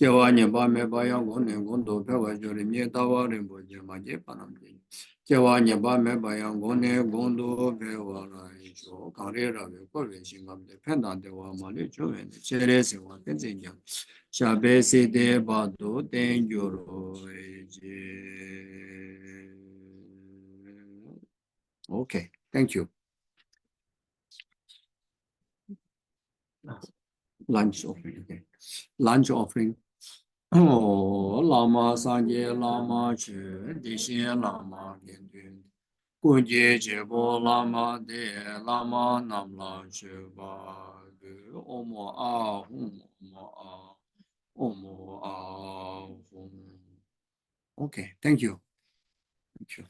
Jewa Nyamba Mebaya Gone Gondo Pewa Jorimye Tawa Rembo Jemaje Banam Jejo Jewa Nyamba Mebaya Gone Gondo Pewa Raijo Karera Kore Shingam de Pendante Wa Mali Joven Cherese Wa Tenzin Shabesi De Bado Tenjuro Okay, thank you. Lunch offering, okay. Lunch offering. Oh, Lama Sanje Lama Che, Dishe Lama Gendu. Kunje Jebo Lama De Lama Namla Cheba. Omo A Hum Omo A Hum. Okay, thank you. Thank you.